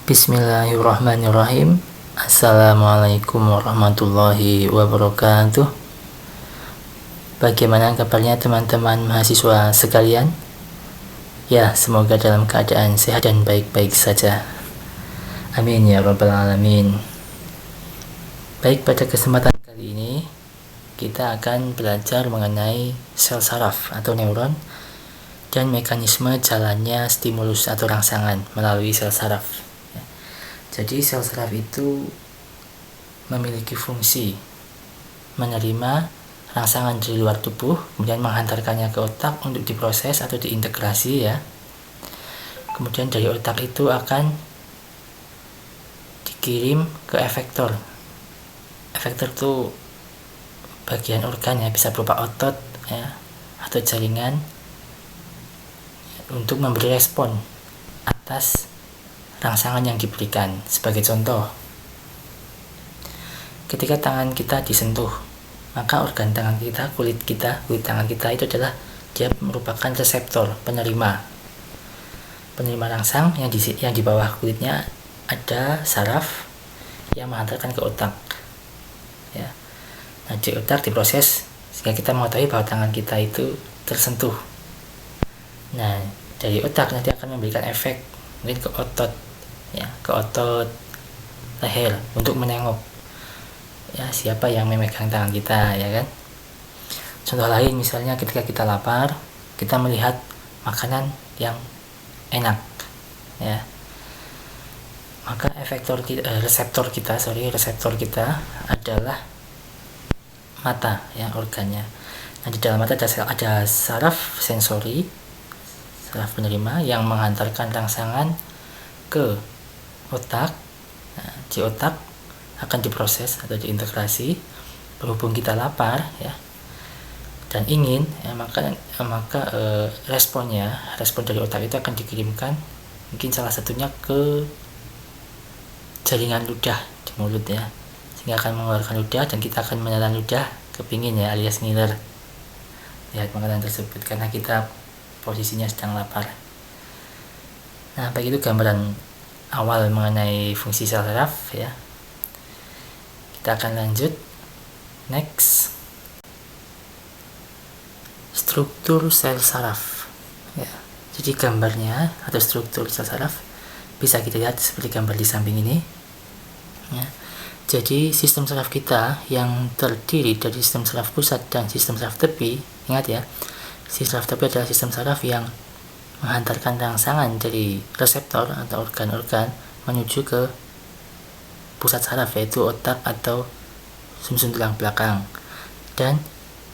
Bismillahirrahmanirrahim. Assalamualaikum warahmatullahi wabarakatuh. Bagaimana kabarnya teman-teman mahasiswa sekalian? Ya, semoga dalam keadaan sehat dan baik-baik saja. Amin ya rabbal alamin. Baik, pada kesempatan kali ini kita akan belajar mengenai sel saraf atau neuron dan mekanisme jalannya stimulus atau rangsangan melalui sel saraf. Jadi sel saraf itu memiliki fungsi menerima rangsangan dari luar tubuh, kemudian menghantarkannya ke otak untuk diproses atau diintegrasi ya. Kemudian dari otak itu akan dikirim ke efektor. Efektor itu bagian organ ya, bisa berupa otot ya, atau jaringan untuk memberi respon atas rangsangan yang diberikan. Sebagai contoh, ketika tangan kita disentuh, maka organ tangan kita, kulit tangan kita itu adalah dia merupakan reseptor penerima rangsang yang di bawah kulitnya ada saraf yang menghantarkan ke otak ya. Nah, di otak diproses sehingga kita mengetahui bahwa tangan kita itu tersentuh. Nah, dari otak nanti akan memberikan efek mungkin ke otot ya, ke otot leher untuk menengok ya siapa yang memegang tangan kita ya kan. Contoh lain misalnya ketika kita lapar, kita melihat makanan yang enak ya, maka reseptor kita adalah mata ya, organnya. Nah, di dalam mata ada saraf sensori, saraf penerima yang menghantarkan rangsangan ke otak. Nah, di otak akan diproses atau diintegrasi. Berhubung kita lapar ya dan ingin ya, maka respon dari otak itu akan dikirimkan mungkin salah satunya ke jaringan ludah di mulut ya, sehingga akan mengeluarkan ludah dan kita akan menelan ludah kepingin ya, alias ngiler lihat makanan tersebut karena kita posisinya sedang lapar. Nah, begitu gambaran awal mengenai fungsi sel saraf ya. Kita akan lanjut. Next, struktur sel saraf ya. Jadi gambarnya atau struktur sel saraf bisa kita lihat seperti gambar di samping ini ya. Jadi sistem saraf kita yang terdiri dari sistem saraf pusat dan sistem saraf tepi, ingat ya, sistem saraf tepi adalah sistem saraf yang menghantarkan rangsangan dari reseptor atau organ-organ menuju ke pusat saraf, yaitu otak atau sumsum tulang belakang, dan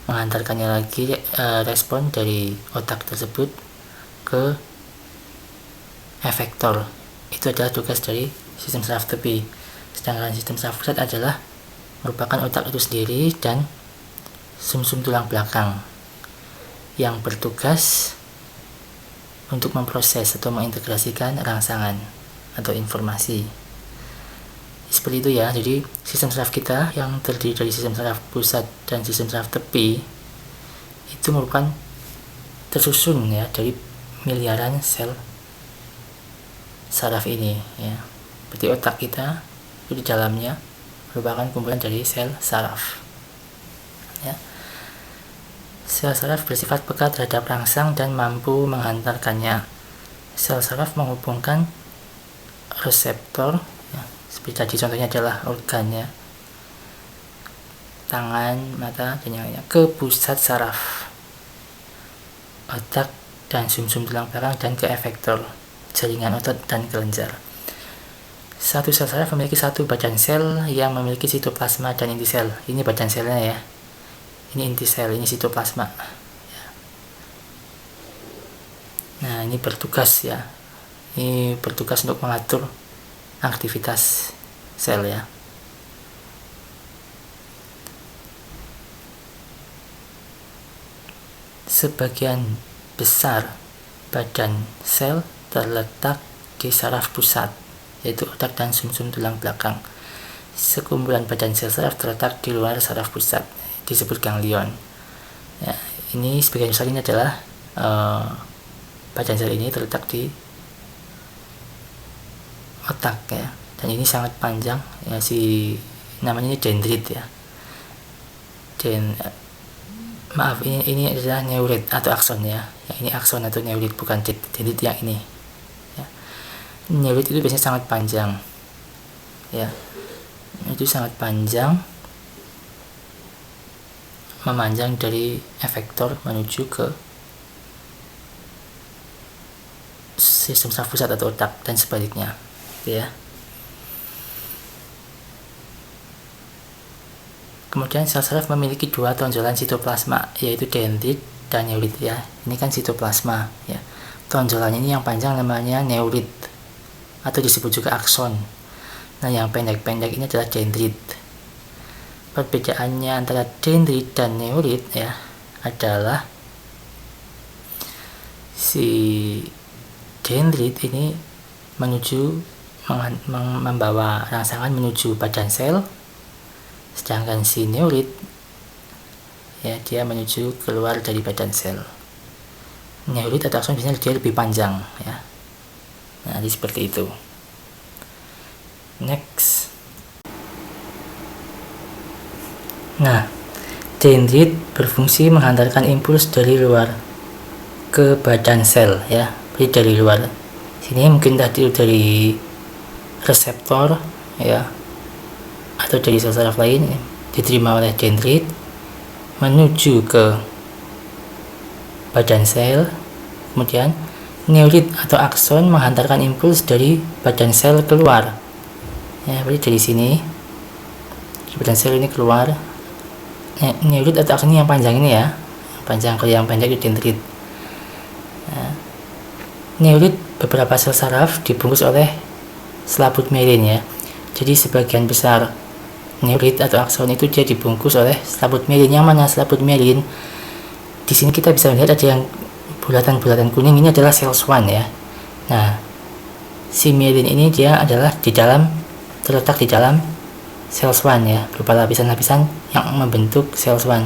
menghantarkannya lagi respon dari otak tersebut ke efektor. Itu adalah tugas dari sistem saraf tepi. Sedangkan sistem saraf pusat adalah merupakan otak itu sendiri dan sumsum tulang belakang yang bertugas untuk memproses atau mengintegrasikan rangsangan atau informasi. Seperti itu ya. Jadi sistem saraf kita yang terdiri dari sistem saraf pusat dan sistem saraf tepi itu merupakan tersusun ya dari miliaran sel saraf ini ya. Berarti otak kita itu di dalamnya merupakan kumpulan dari sel saraf ya. Sel saraf bersifat peka terhadap rangsang dan mampu menghantarkannya. Sel saraf menghubungkan reseptor ya, seperti tadi contohnya adalah organnya, tangan, mata, dan yang lainnya, ke pusat saraf, otak dan sumsum tulang belakang, dan ke efektor, jaringan otot dan kelenjar. Satu sel saraf memiliki satu badan sel yang memiliki sitoplasma dan inti sel. Ini badan selnya ya. Ini inti sel, ini sitoplasma. Nah, ini bertugas ya. Ini bertugas untuk mengatur aktivitas sel ya. Sebagian besar badan sel terletak di saraf pusat, yaitu otak dan sumsum tulang belakang. Sekumpulan badan sel saraf terletak di luar saraf pusat, disebut ganglion ya. Ini sebagian besar ini adalah badan sel ini terletak di otak ya, dan ini sangat panjang ya, namanya ini dendrit ya. Maaf, ini adalah neurit atau akson ya. Yang ini akson atau neurit, bukan dendrit yang ini ya. Neurit itu biasanya sangat panjang ya, itu sangat panjang, memanjang dari efektor menuju ke sistem saraf pusat atau otak dan sebaliknya ya. Kemudian sel saraf memiliki dua tonjolan sitoplasma, yaitu dendrit dan neurit ya. Ini kan sitoplasma ya. Tonjolannya ini yang panjang namanya neurit atau disebut juga akson. Nah, yang pendek-pendek ini adalah dendrit. Perbedaannya antara dendrit dan neurit ya adalah si dendrit ini membawa rangsangan menuju badan sel, sedangkan si neurit ya dia menuju keluar dari badan sel. Neurit atau akson biasanya dia lebih panjang ya. Nah, jadi seperti itu. Next. Nah, dendrit berfungsi menghantarkan impuls dari luar ke badan sel ya. Jadi dari luar sini mungkin tadi dari reseptor ya, atau dari sel saraf lain ya, diterima oleh dendrit menuju ke badan sel. Kemudian neurit atau akson menghantarkan impuls dari badan sel keluar ya, berarti dari sini badan sel ini keluar. Neurit atau akson ini yang panjang ini ya, panjang. Kalau yang pendek itu dendrit. Neurit beberapa sel saraf dibungkus oleh selaput myelin ya. Jadi sebagian besar neurit atau akson itu dia dibungkus oleh selaput myelin. Yang mana selaput myelin? Di sini kita bisa melihat ada yang bulatan-bulatan kuning, ini adalah sel Schwann ya. Nah, si myelin ini dia adalah terletak di dalam sel Schwann ya, berupa lapisan-lapisan yang membentuk sel Schwann.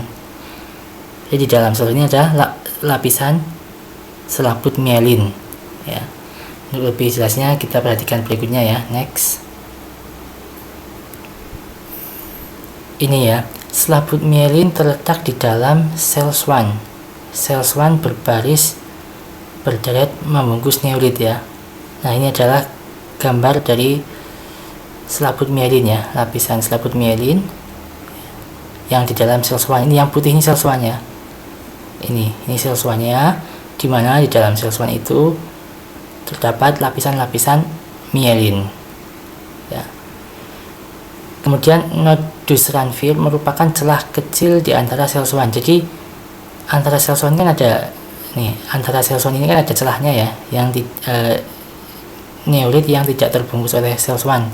Jadi di dalam sel ini ada lapisan selaput myelin ya. Untuk lebih jelasnya kita perhatikan berikutnya ya. Next. Ini ya, selaput myelin terletak di dalam sel Schwann. Sel Schwann berbaris berderet membungkus neurit ya. Nah, ini adalah gambar dari selaput myelin ya, lapisan selaput myelin yang di dalam sel Schwann. Ini yang putih ini sel Schwann ya. Ini sel Schwann-nya, di mana di dalam sel Schwann itu terdapat lapisan-lapisan myelin ya. Kemudian nodus Ranvier merupakan celah kecil di antara sel Schwann. Jadi antara sel Schwann kan ada nih, antara sel Schwann ini kan ada celahnya ya, yang neurit yang tidak terbungkus oleh sel Schwann.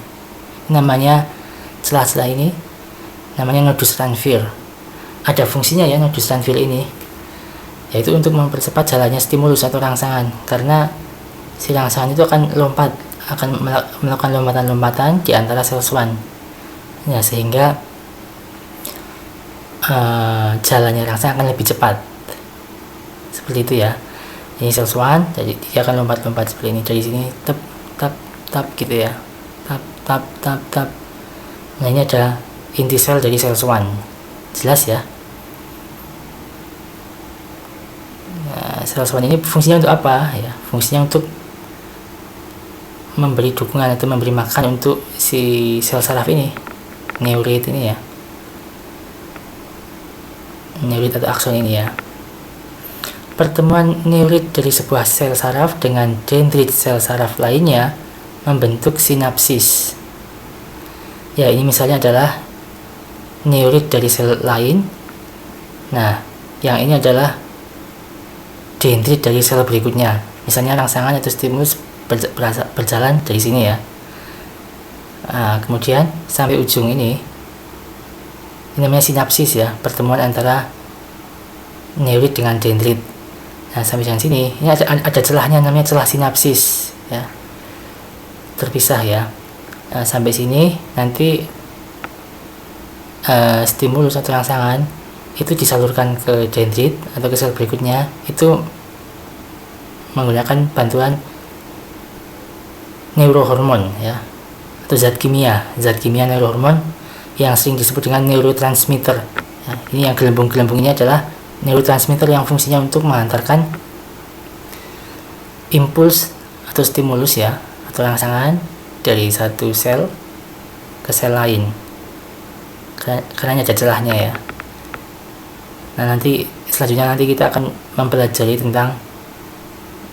Namanya celah-celah ini namanya nodus Ranvier. Ada fungsinya ya nodus Ranvier ini, yaitu untuk mempercepat jalannya stimulus atau rangsangan, karena si rangsangan itu akan melakukan lompatan-lompatan di antara sel Schwann ya, sehingga jalannya rangsangan akan lebih cepat seperti itu ya. Ini sel Schwann, jadi dia akan lompat-lompat seperti ini, dari sini tap tap tap gitu ya, tap tap tap tap. Nah, ini ada inti sel dari sel Schwann, jelas ya. Nah, sel Schwann ini fungsinya untuk apa ya? Fungsinya untuk memberi dukungan atau memberi makan untuk si sel saraf ini, neurit ini ya, neurit atau akson ini ya. Pertemuan neurit dari sebuah sel saraf dengan dendrit sel saraf lainnya membentuk sinapsis ya. Ini misalnya adalah neurit dari sel lain. Nah, yang ini adalah dendrit dari sel berikutnya. Misalnya rangsangan atau stimulus berjalan dari sini ya. Nah, kemudian sampai ujung ini namanya sinapsis ya, pertemuan antara neurit dengan dendrit. Nah, sampai dengan sini ini ada celahnya, namanya celah sinapsis ya, terpisah ya. Nah, sampai sini nanti stimulus atau rangsangan itu disalurkan ke dendrit atau ke sel berikutnya, itu menggunakan bantuan neurohormon ya, atau zat kimia neurohormon yang sering disebut dengan neurotransmitter ya. Ini yang gelembung-gelembung ini adalah neurotransmitter yang fungsinya untuk mengantarkan impuls atau stimulus ya, atau rangsangan dari satu sel ke sel lain, karena ada celahnya ya. Nah, selanjutnya kita akan mempelajari tentang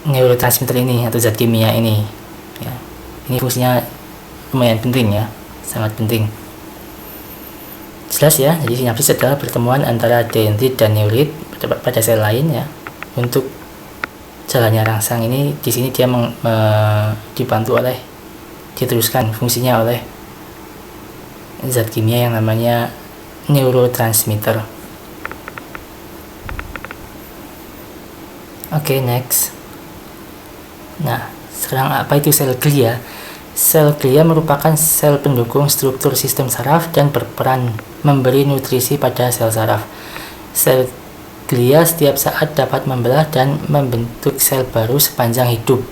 neurotransmitter ini atau zat kimia ini ya. Ini fungsinya lumayan penting ya, sangat penting. Jelas ya, jadi sinapsis adalah pertemuan antara dendrit dan neurit pada sel lain ya. Untuk jalannya rangsang ini, di sini dia diteruskan fungsinya oleh zat kimia yang namanya neurotransmitter. Oke, next. Nah, sekarang apa itu sel glia? Sel glia merupakan sel pendukung struktur sistem saraf dan berperan memberi nutrisi pada sel saraf. Sel glia setiap saat dapat membelah dan membentuk sel baru sepanjang hidup.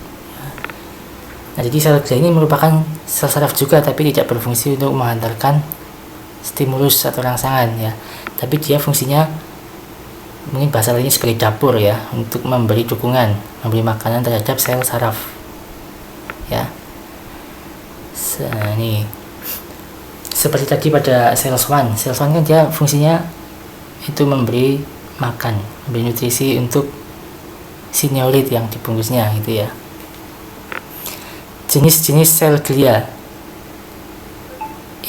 Nah, jadi sel glia ini merupakan sel saraf juga, tapi tidak berfungsi untuk menghantarkan stimulus atau rangsangan ya. Tapi dia fungsinya mungkin bahasa lainnya sebagai dapur ya, untuk memberi dukungan, memberi makanan terhadap sel saraf ya. Ini seperti tadi pada sel swan kan dia fungsinya itu memberi makan, memberi nutrisi untuk si neurit yang dibungkusnya gitu ya. Jenis-jenis sel glia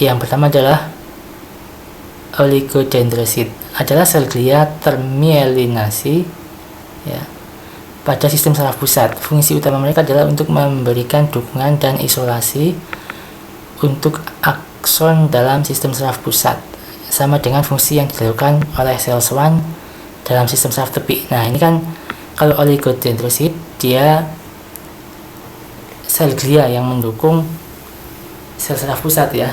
yang pertama adalah oligodendrosit, adalah sel glia termielinasi ya pada sistem saraf pusat. Fungsi utama mereka adalah untuk memberikan dukungan dan isolasi untuk akson dalam sistem saraf pusat, sama dengan fungsi yang dilakukan oleh sel swan dalam sistem saraf tepi. Nah, ini kan kalau oligodendrosit dia sel glia yang mendukung sel saraf pusat ya.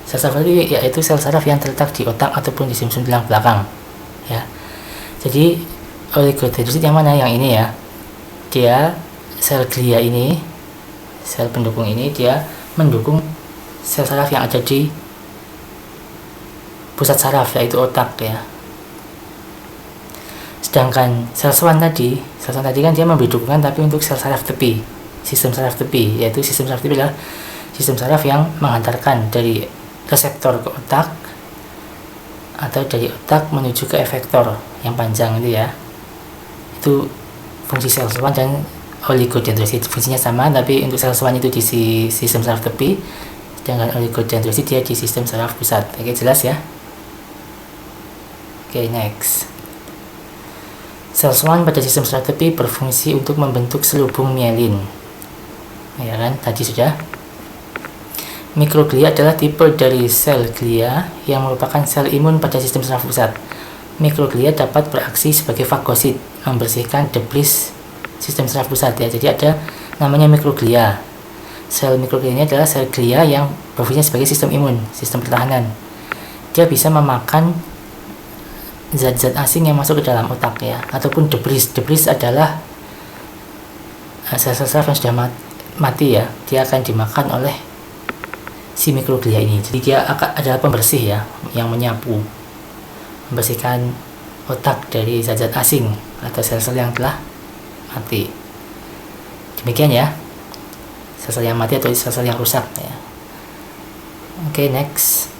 Sel saraf itu yaitu sel saraf yang terletak di otak ataupun di sumsum tulang belakang ya. Jadi oligodendrosit yang mana? Yang ini ya. Dia sel glia ini, sel pendukung ini, dia mendukung sel saraf yang ada di pusat saraf yaitu otak ya. Sedangkan sel swan tadi kan dia memberi dukungan tapi untuk sel saraf tepi, sistem saraf tepi, yaitu sistem saraf tepi adalah sistem saraf yang menghantarkan dari reseptor ke otak atau dari otak menuju ke efektor yang panjang itu ya. Itu fungsi sel swan dan oligodendrosit, fungsinya sama, tapi untuk sel swan itu di sistem saraf tepi, sedangkan oligodendrosit dia di sistem saraf pusat. Oke, jelas ya. Oke, next. Sel swan pada sistem saraf tepi berfungsi untuk membentuk selubung mielin ya kan, tadi sudah. Mikroglia adalah tipe dari sel glia yang merupakan sel imun pada sistem saraf pusat. Mikroglia dapat beraksi sebagai fagosit, membersihkan debris sistem saraf pusat ya. Jadi ada namanya mikroglia. Sel mikroglia ini adalah sel glia yang berfungsi sebagai sistem imun, sistem pertahanan. Dia bisa memakan zat-zat asing yang masuk ke dalam otak ya, ataupun debris. Debris adalah sel-sel saraf yang sudah mati ya. Dia akan dimakan oleh si mikroglia ini. Jadi dia adalah pembersih ya, yang menyapu, membersihkan otak dari zat-zat asing atau sel-sel yang telah mati. Demikian ya, sel-sel yang mati atau sel-sel yang rusak ya. Oke, next.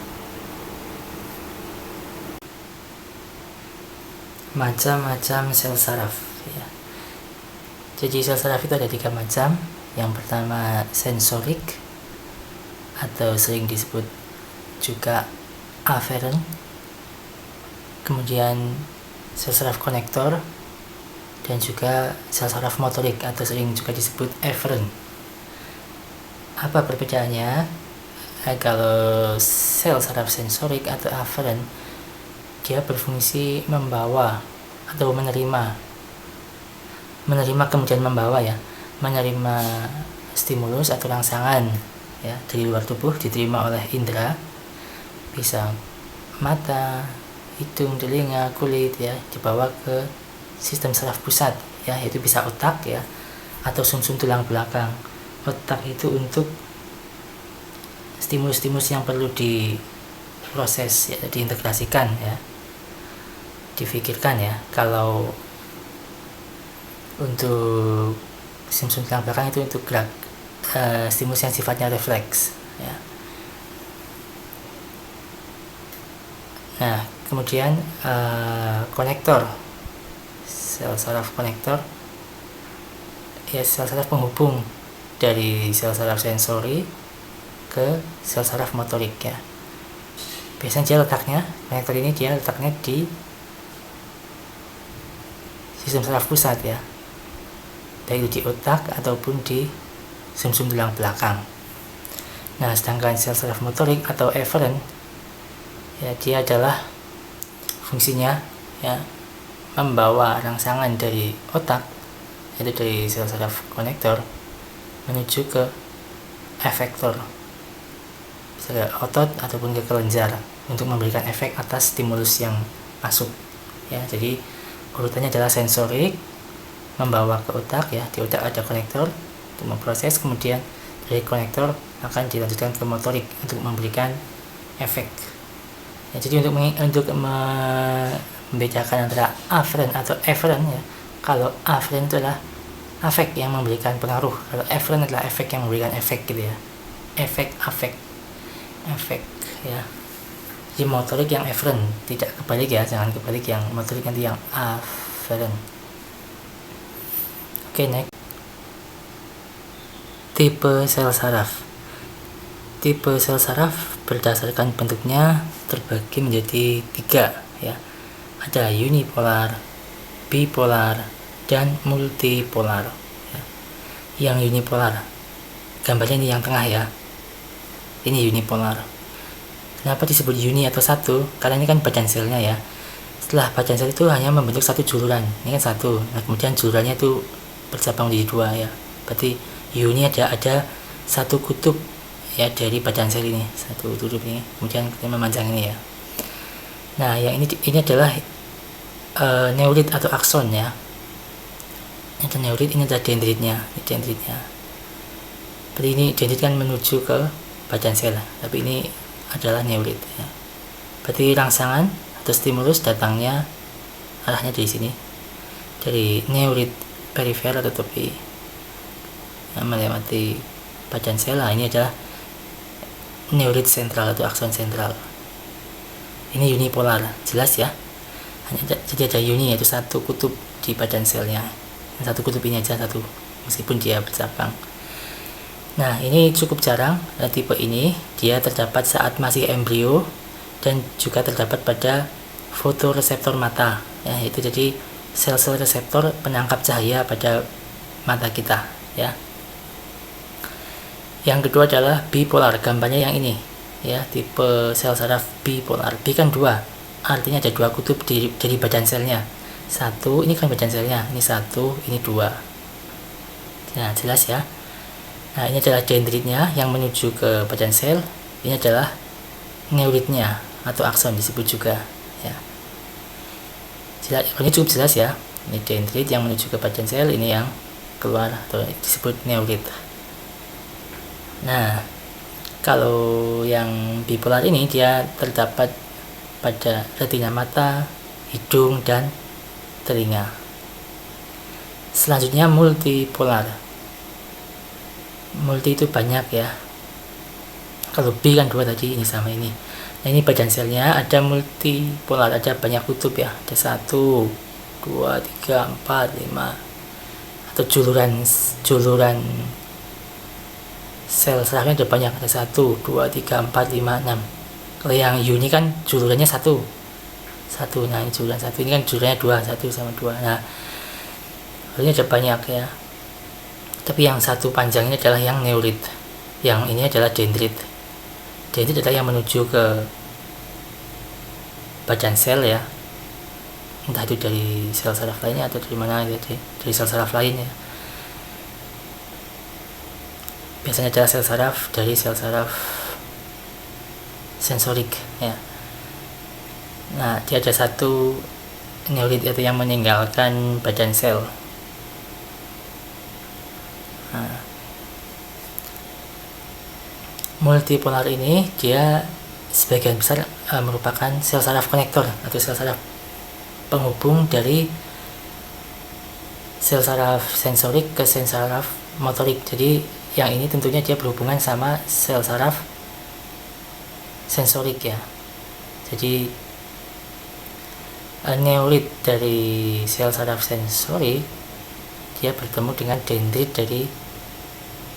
Macam-macam sel saraf ya. Jadi sel saraf itu ada 3 macam. Yang pertama sensorik atau sering disebut juga afferent. Kemudian sel saraf konektor dan juga sel saraf motorik atau sering juga disebut efferent. Apa perbedaannya? Kalau sel saraf sensorik atau afferent, dia berfungsi membawa atau menerima kemudian membawa ya, menerima stimulus atau rangsangan ya dari luar tubuh, diterima oleh indera, bisa mata, hidung, telinga, kulit ya, dibawa ke sistem saraf pusat ya, yaitu bisa otak ya atau sumsum tulang belakang. otak itu untuk stimulus-stimulus yang perlu diproses, ya, diintegrasikan, ya, difikirkan, ya. Kalau untuk sumsum tulang belakang itu untuk gerak, stimulus yang sifatnya refleks, ya. Nah, kemudian konektor, sel saraf konektor, ya, sel saraf penghubung dari sel saraf sensori ke sel saraf motorik, ya. Biasanya dia letaknya, konektor ini dia letaknya di sistem saraf pusat, ya, baik itu di otak ataupun di sumsum tulang belakang. Nah, sedangkan sel saraf motorik atau eferen, ya, dia adalah fungsinya, ya, membawa rangsangan dari otak, yaitu dari sel saraf konektor, menuju ke efektor, misalnya otot ataupun ke kelenjar, untuk memberikan efek atas stimulus yang masuk, ya. Jadi urutannya adalah sensorik membawa ke otak, ya. Di otak ada konektor untuk memproses, kemudian dari konektor akan dilanjutkan ke motorik untuk memberikan efek, ya. Jadi untuk membedakan antara aferen atau eferen, ya, kalau aferen itu adalah afek yang memberikan pengaruh, kalau eferen adalah efek yang memberikan efek, gitu, ya. Efek, ya. Jadi motorik yang eferen, tidak kebalik, ya, jangan kebalik, yang motorik nanti yang aferen. Oke, next. Tipe sel saraf. Tipe sel saraf berdasarkan bentuknya terbagi menjadi 3, ya. Ada unipolar, bipolar, dan multipolar, ya. Yang unipolar, gambarnya ini yang tengah, ya, ini unipolar. Kenapa disebut uni atau satu? Karena ini kan badan selnya, ya. Setelah badan sel itu hanya membentuk satu juluran, ini kan satu. Nah, kemudian julurannya itu bercabang menjadi 2, ya. Berarti uni ada satu kutub, ya, dari badan sel ini, satu kutub ini, kemudian kita memanjang ini, ya. Nah, yang ini adalah neurit atau akson, ya. Ini neurit, ini adalah dendritnya, Berarti ini dendrit kan menuju ke badan sel, tapi ini adalah neurit, ya. Berarti rangsangan atau stimulus datangnya arahnya dari sini, dari neurit perifer atau topi, ya, melewati badan sel. Nah, ini adalah neurit sentral atau akson sentral. Ini unipolar, jelas, ya. Jadi ada uni, yaitu satu kutub di badan selnya. Satu kutub ini aja, satu, meskipun dia bercabang. Nah, ini cukup jarang. Tipe ini dia terdapat saat masih embrio dan juga terdapat pada fotoreseptor mata, ya, itu jadi sel-sel reseptor penangkap cahaya pada mata kita, ya. Yang kedua adalah bipolar, gambarnya yang ini, ya, tipe sel saraf bipolar. B kan 2, artinya ada 2 kutub dari badan selnya. Satu, ini kan badan selnya, ini 1, ini 2. Nah, jelas, ya. Nah, ini adalah dendritnya yang menuju ke badan sel. Ini adalah neuritnya atau akson disebut juga, ya. Jelas, ini cukup jelas, ya. Ini dendrit yang menuju ke badan sel, ini yang keluar atau disebut neurit. Nah, kalau yang bipolar ini dia terdapat pada retina mata, hidung, dan telinga. Selanjutnya multipolar. Multi itu banyak, ya. Kalau B kan 2 tadi, ini sama ini. Nah, ini badan selnya ada multipolar, ada banyak kutub, ya. Ada 1, 2, 3, 4, 5, atau juluran sel sarafnya ada banyak, ada 1, 2, 3, 4, 5, 6. Kalau yang uni kan julurannya 1. Nah, ini juluran 1, ini kan julurannya 2, 1 sama 2. Nah, ini ada banyak, ya. Tapi yang satu panjang ini adalah yang neurit, yang ini adalah dendrit. Dendrit adalah yang menuju ke badan sel, ya, entah itu dari sel saraf lainnya atau dari mana, dari sel saraf lainnya. Biasanya adalah sel saraf dari sel saraf sensorik, ya. Nah, dia ada satu neurit itu yang meninggalkan badan sel. Nah, multipolar ini dia sebagian besar merupakan sel saraf konektor atau sel saraf penghubung dari sel saraf sensorik ke sel saraf motorik. Jadi yang ini tentunya dia berhubungan sama sel saraf sensorik ya. Jadi neurit dari sel saraf sensorik dia bertemu dengan dendrit dari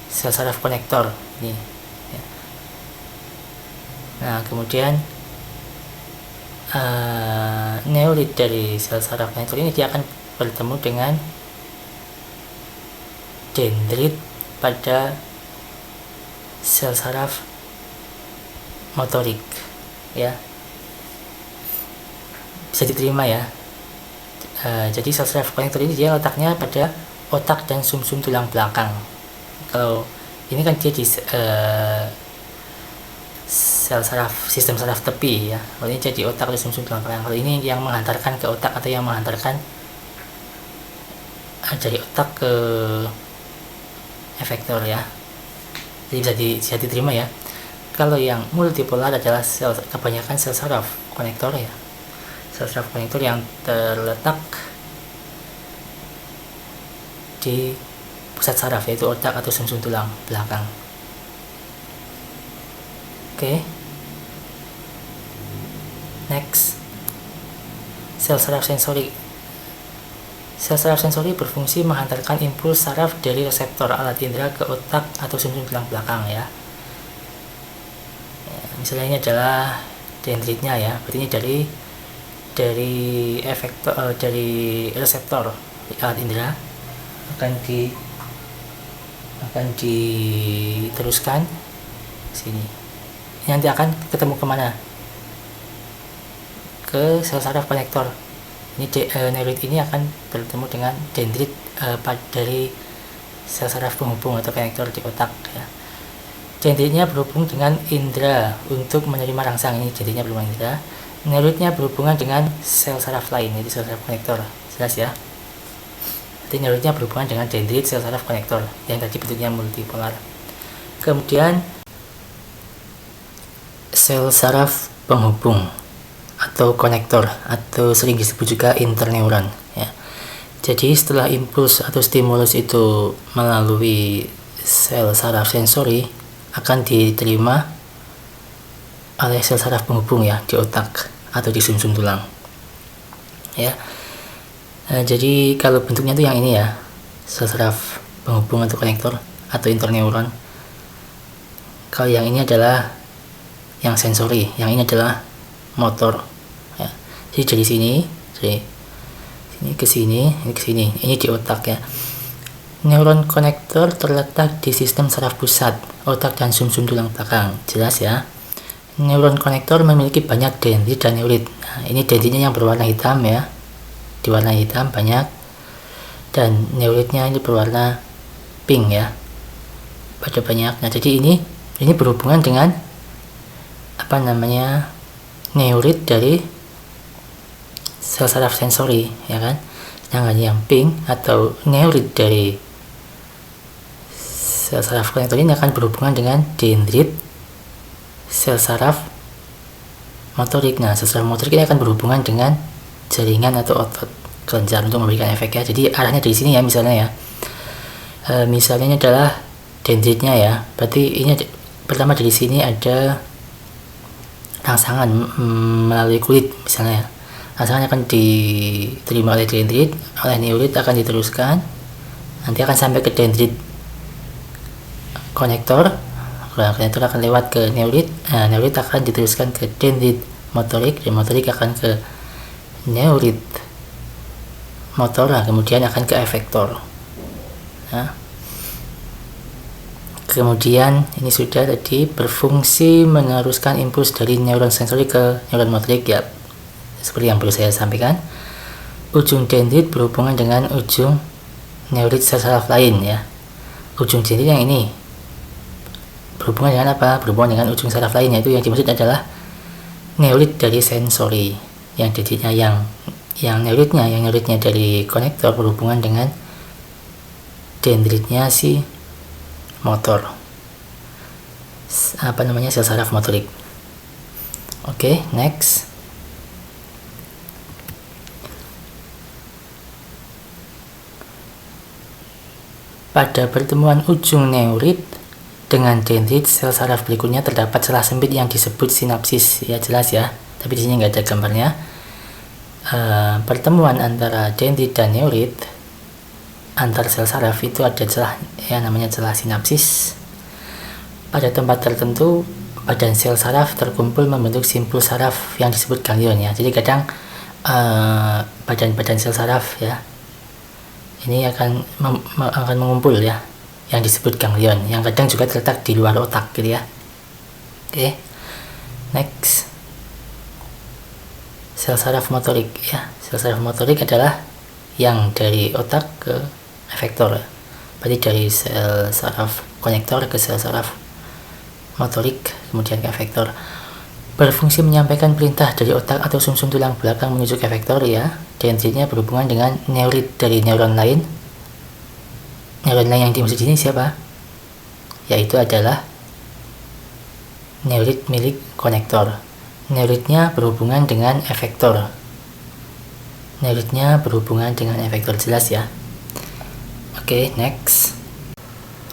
sel saraf konektor ini ya. Nah kemudian neurit dari sel saraf konektor ini dia akan bertemu dengan dendrit pada sel saraf motorik ya, bisa diterima ya. Jadi sel saraf konektor ini dia letaknya pada otak dan sumsum tulang belakang. Kalau ini kan dia di sel saraf, sistem saraf tepi ya. Kalau ini jadi otak atau sumsum tulang belakang. Kalau ini yang menghantarkan ke otak atau yang menghantarkan dari otak ke efektor ya. Jadi bisa diterima ya. Kalau yang multipolar adalah kebanyakan sel saraf konektor ya. Sel saraf konektor yang terletak di pusat saraf yaitu otak atau sumsum tulang belakang. Oke. Next. Sel saraf sensori. Sel saraf sensori berfungsi menghantarkan impuls saraf dari reseptor alat indera ke otak atau sumsum tulang belakang ya. Misalnya ini adalah dendritnya ya, berarti ini dari efektor dari reseptor alat indera akan diteruskan sini. Ini nanti akan ketemu kemana? Ke sel saraf konektor. Ini neurit ini akan bertemu dengan dendrit dari sel saraf penghubung atau konektor di otak ya. Dendritnya berhubung dengan indera untuk menerima rangsang, ini dendritnya berhubungan indera. Neuritnya berhubungan dengan sel saraf lain, yaitu sel saraf konektor. Jelas ya. Jadi neuritnya berhubungan dengan dendrit sel saraf konektor yang tadi bentuknya multipolar. Kemudian sel saraf penghubung atau konektor atau sering disebut juga interneuron ya. Jadi setelah impuls atau stimulus itu melalui sel saraf sensori akan diterima oleh sel saraf penghubung ya di otak atau di sumsum tulang ya. Jadi kalau bentuknya itu yang ini ya, sel saraf penghubung atau konektor atau interneuron. Kalau yang ini adalah yang sensori, yang ini adalah motor ya. Jadi dari sini ke sini, ini ke sini, ini di otak ya. Neuron konektor terletak di sistem saraf pusat, otak dan sumsum tulang belakang. Jelas ya. Neuron konektor memiliki banyak dendrit dan neurit. Nah, ini dendritnya yang berwarna hitam ya, di warna hitam banyak, dan neuritnya ini berwarna pink ya, pada banyak. Nah jadi ini berhubungan dengan apa namanya, neurit dari sel saraf sensori ya kan. Sedangkan yang pink atau neurit dari sel saraf konektor ini akan berhubungan dengan dendrit sel saraf motorik. Nah sel saraf motorik ini akan berhubungan dengan jaringan atau otot kelenjar untuk memberikan efek ya. Jadi arahnya dari sini ya, misalnya ya, misalnya ini adalah dendritnya ya, berarti ini pertama dari sini ada rangsangan melalui kulit misalnya ya. Rangsangan akan diterima oleh dendrit, oleh neurit akan diteruskan, nanti akan sampai ke dendrit konektor. Konektor akan lewat ke neurit, neurit akan diteruskan ke dendrit motorik, dan motorik akan ke neurit motor, kemudian akan ke efektor. Nah, kemudian ini sudah tadi berfungsi meneruskan impuls dari neuron sensori ke neuron motorik ya, seperti yang perlu saya sampaikan. Ujung dendrit berhubungan dengan ujung neurit sel saraf lain ya. Ujung dendrit yang ini berhubungan dengan apa? Berhubungan dengan ujung saraf lain, yaitu yang dimaksud adalah neurit dari sensori. Yang dendritnya yang neuritnya dari konektor berhubungan dengan dendritnya si motor. sel saraf motorik. Oke, next. Pada pertemuan ujung neurit dengan dendrit sel saraf berikutnya terdapat celah sempit yang disebut sinapsis. Ya, jelas ya, tapi di sini nggak ada gambarnya. Pertemuan antara dendrit dan neurit antar sel saraf itu ada celah, ya, namanya celah sinapsis. Pada tempat tertentu badan sel saraf terkumpul membentuk simpul saraf yang disebut ganglion, ya. Jadi kadang badan-badan sel saraf, ya, ini akan mengumpul, ya, yang disebut ganglion, yang kadang juga terletak di luar otak, gitu ya. Oke, next. Sel saraf motorik, ya. Sel saraf motorik adalah yang dari otak ke efektor, berarti dari sel saraf konektor ke sel saraf motorik, kemudian ke efektor. Berfungsi menyampaikan perintah dari otak atau sumsum tulang belakang menuju ke efektor, ya. Dendritnya berhubungan dengan neurit dari neuron lain. Neuron lain yang dimaksud ini siapa? Yaitu adalah neurit milik konektor. Neuritnya berhubungan dengan efektor. Neuritnya berhubungan dengan efektor, jelas ya. Oke, next.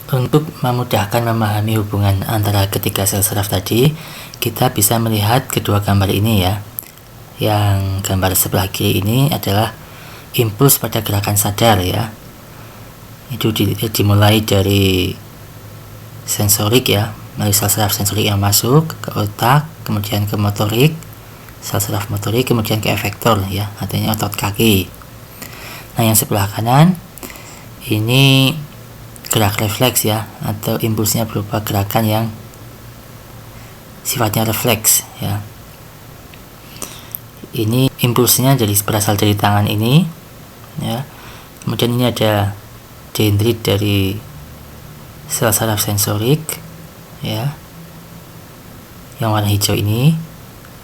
Untuk memudahkan memahami hubungan antara ketiga sel saraf tadi, kita bisa melihat kedua gambar ini, ya. Yang gambar sebelah kiri ini adalah impuls pada gerakan sadar, ya. Itu dimulai dari sensorik, ya, melalui sel saraf sensorik yang masuk ke otak, kemudian ke motorik, sel saraf motorik, kemudian ke efektor, ya, artinya otot kaki. Nah, yang sebelah kanan ini gerak refleks, ya, atau impulsnya berupa gerakan yang sifatnya refleks, ya. Ini impulsnya berasal dari tangan ini, ya. Kemudian ini ada dendrit dari sel saraf sensorik, ya, yang warna hijau ini.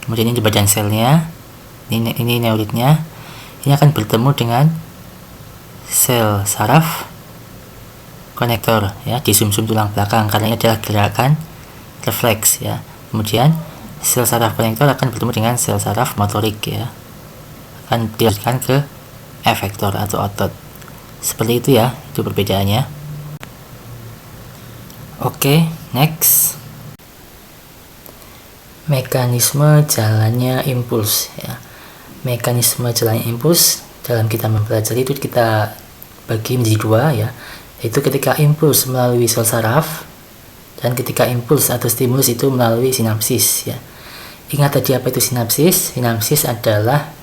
Kemudian ini badan selnya, ini neuritnya. Ini akan bertemu dengan sel saraf konektor, ya, di sumsum tulang belakang, karena ini adalah gerakan refleks, ya. Kemudian sel saraf konektor akan bertemu dengan sel saraf motorik, ya, akan diarahkan ke efektor atau otot. Seperti itu, ya, itu perbedaannya. Oke, next. Mekanisme jalannya impuls, ya. Mekanisme jalannya impuls dalam kita mempelajari itu kita bagi menjadi dua, ya, yaitu ketika impuls melalui sel saraf dan ketika impuls atau stimulus itu melalui sinapsis, ya. Ingat tadi apa itu sinapsis? Sinapsis adalah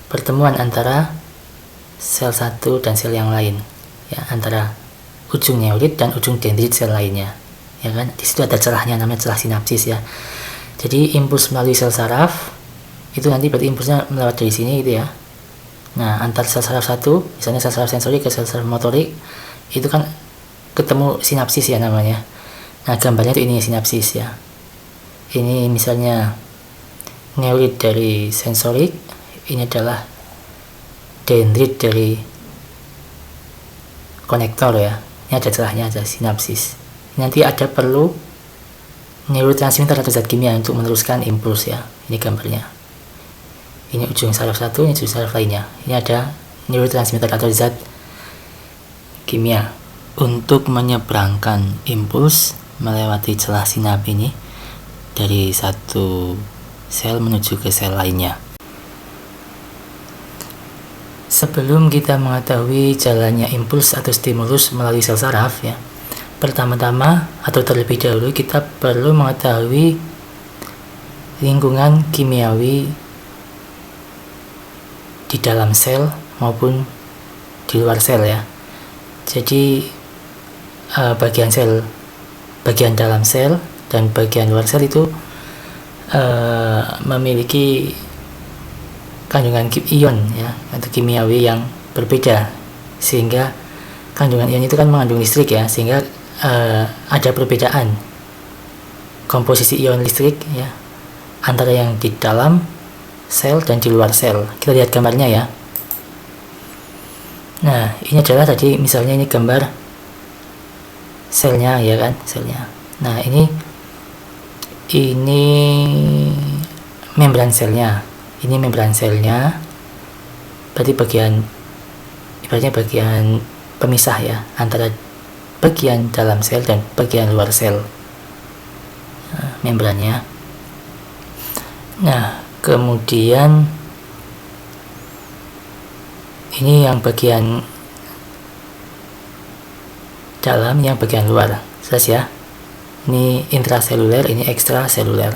pertemuan antara sel satu dan sel yang lain, ya, antara ujung neurit dan ujung dendrit sel lainnya, ya kan? Di situ ada celahnya, namanya celah sinapsis, ya. Jadi impuls melalui sel saraf itu nanti berarti impulsnya melewat dari sini, gitu ya. Nah, antar sel saraf satu, misalnya sel saraf sensorik ke sel saraf motorik, itu kan ketemu sinapsis, ya, namanya. Nah, gambarnya itu ini sinapsis, ya. Ini misalnya neurit dari sensorik, ini adalah dendrit dari konektor, ya. Ini ada celahnya, ada sinapsis. Nanti ada perlu neurotransmitter atau zat kimia untuk meneruskan impuls, ya. Ini gambarnya. Ini ujung saraf satu, ini ujung saraf lainnya. Ini ada neurotransmitter atau zat kimia untuk menyeberangkan impuls melewati celah sinap ini dari satu sel menuju ke sel lainnya. Sebelum kita mengetahui jalannya impuls atau stimulus melalui sel saraf, ya, pertama-tama atau terlebih dahulu kita perlu mengetahui lingkungan kimiawi di dalam sel maupun di luar sel, ya. Jadi bagian dalam sel dan bagian luar sel itu memiliki kandungan ion, ya, atau kimiawi yang berbeda, sehingga kandungan ion itu kan mengandung listrik, ya, sehingga ada perbedaan komposisi ion listrik, ya, antara yang di dalam sel dan di luar sel. Kita lihat gambarnya, ya. Nah, ini adalah tadi misalnya ini gambar selnya, ya kan, selnya. Nah, ini membran selnya. Ini membran selnya. Berarti ibaratnya bagian pemisah ya antara bagian dalam sel dan bagian luar sel. Nah, membrannya. Nah, kemudian ini yang bagian dalam, yang bagian luar. Jelas ya? Ini intraseluler, ini ekstraseluler.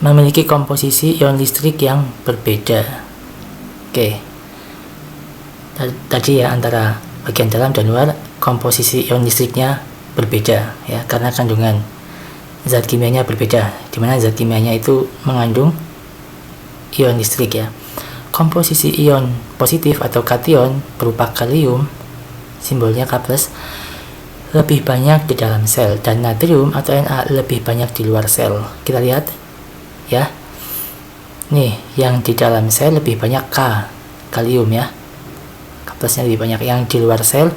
Memiliki komposisi ion listrik yang berbeda. Oke. Tadi ya, antara bagian dalam dan luar komposisi ion listriknya berbeda ya, karena kandungan zat kimianya berbeda, dimana zat kimianya itu mengandung ion listrik ya. Komposisi ion positif atau kation berupa kalium, simbolnya K+, lebih banyak di dalam sel, dan natrium atau Na lebih banyak di luar sel. Kita lihat ya, nih yang di dalam sel lebih banyak kalium ya, K+ nya lebih banyak. Yang di luar sel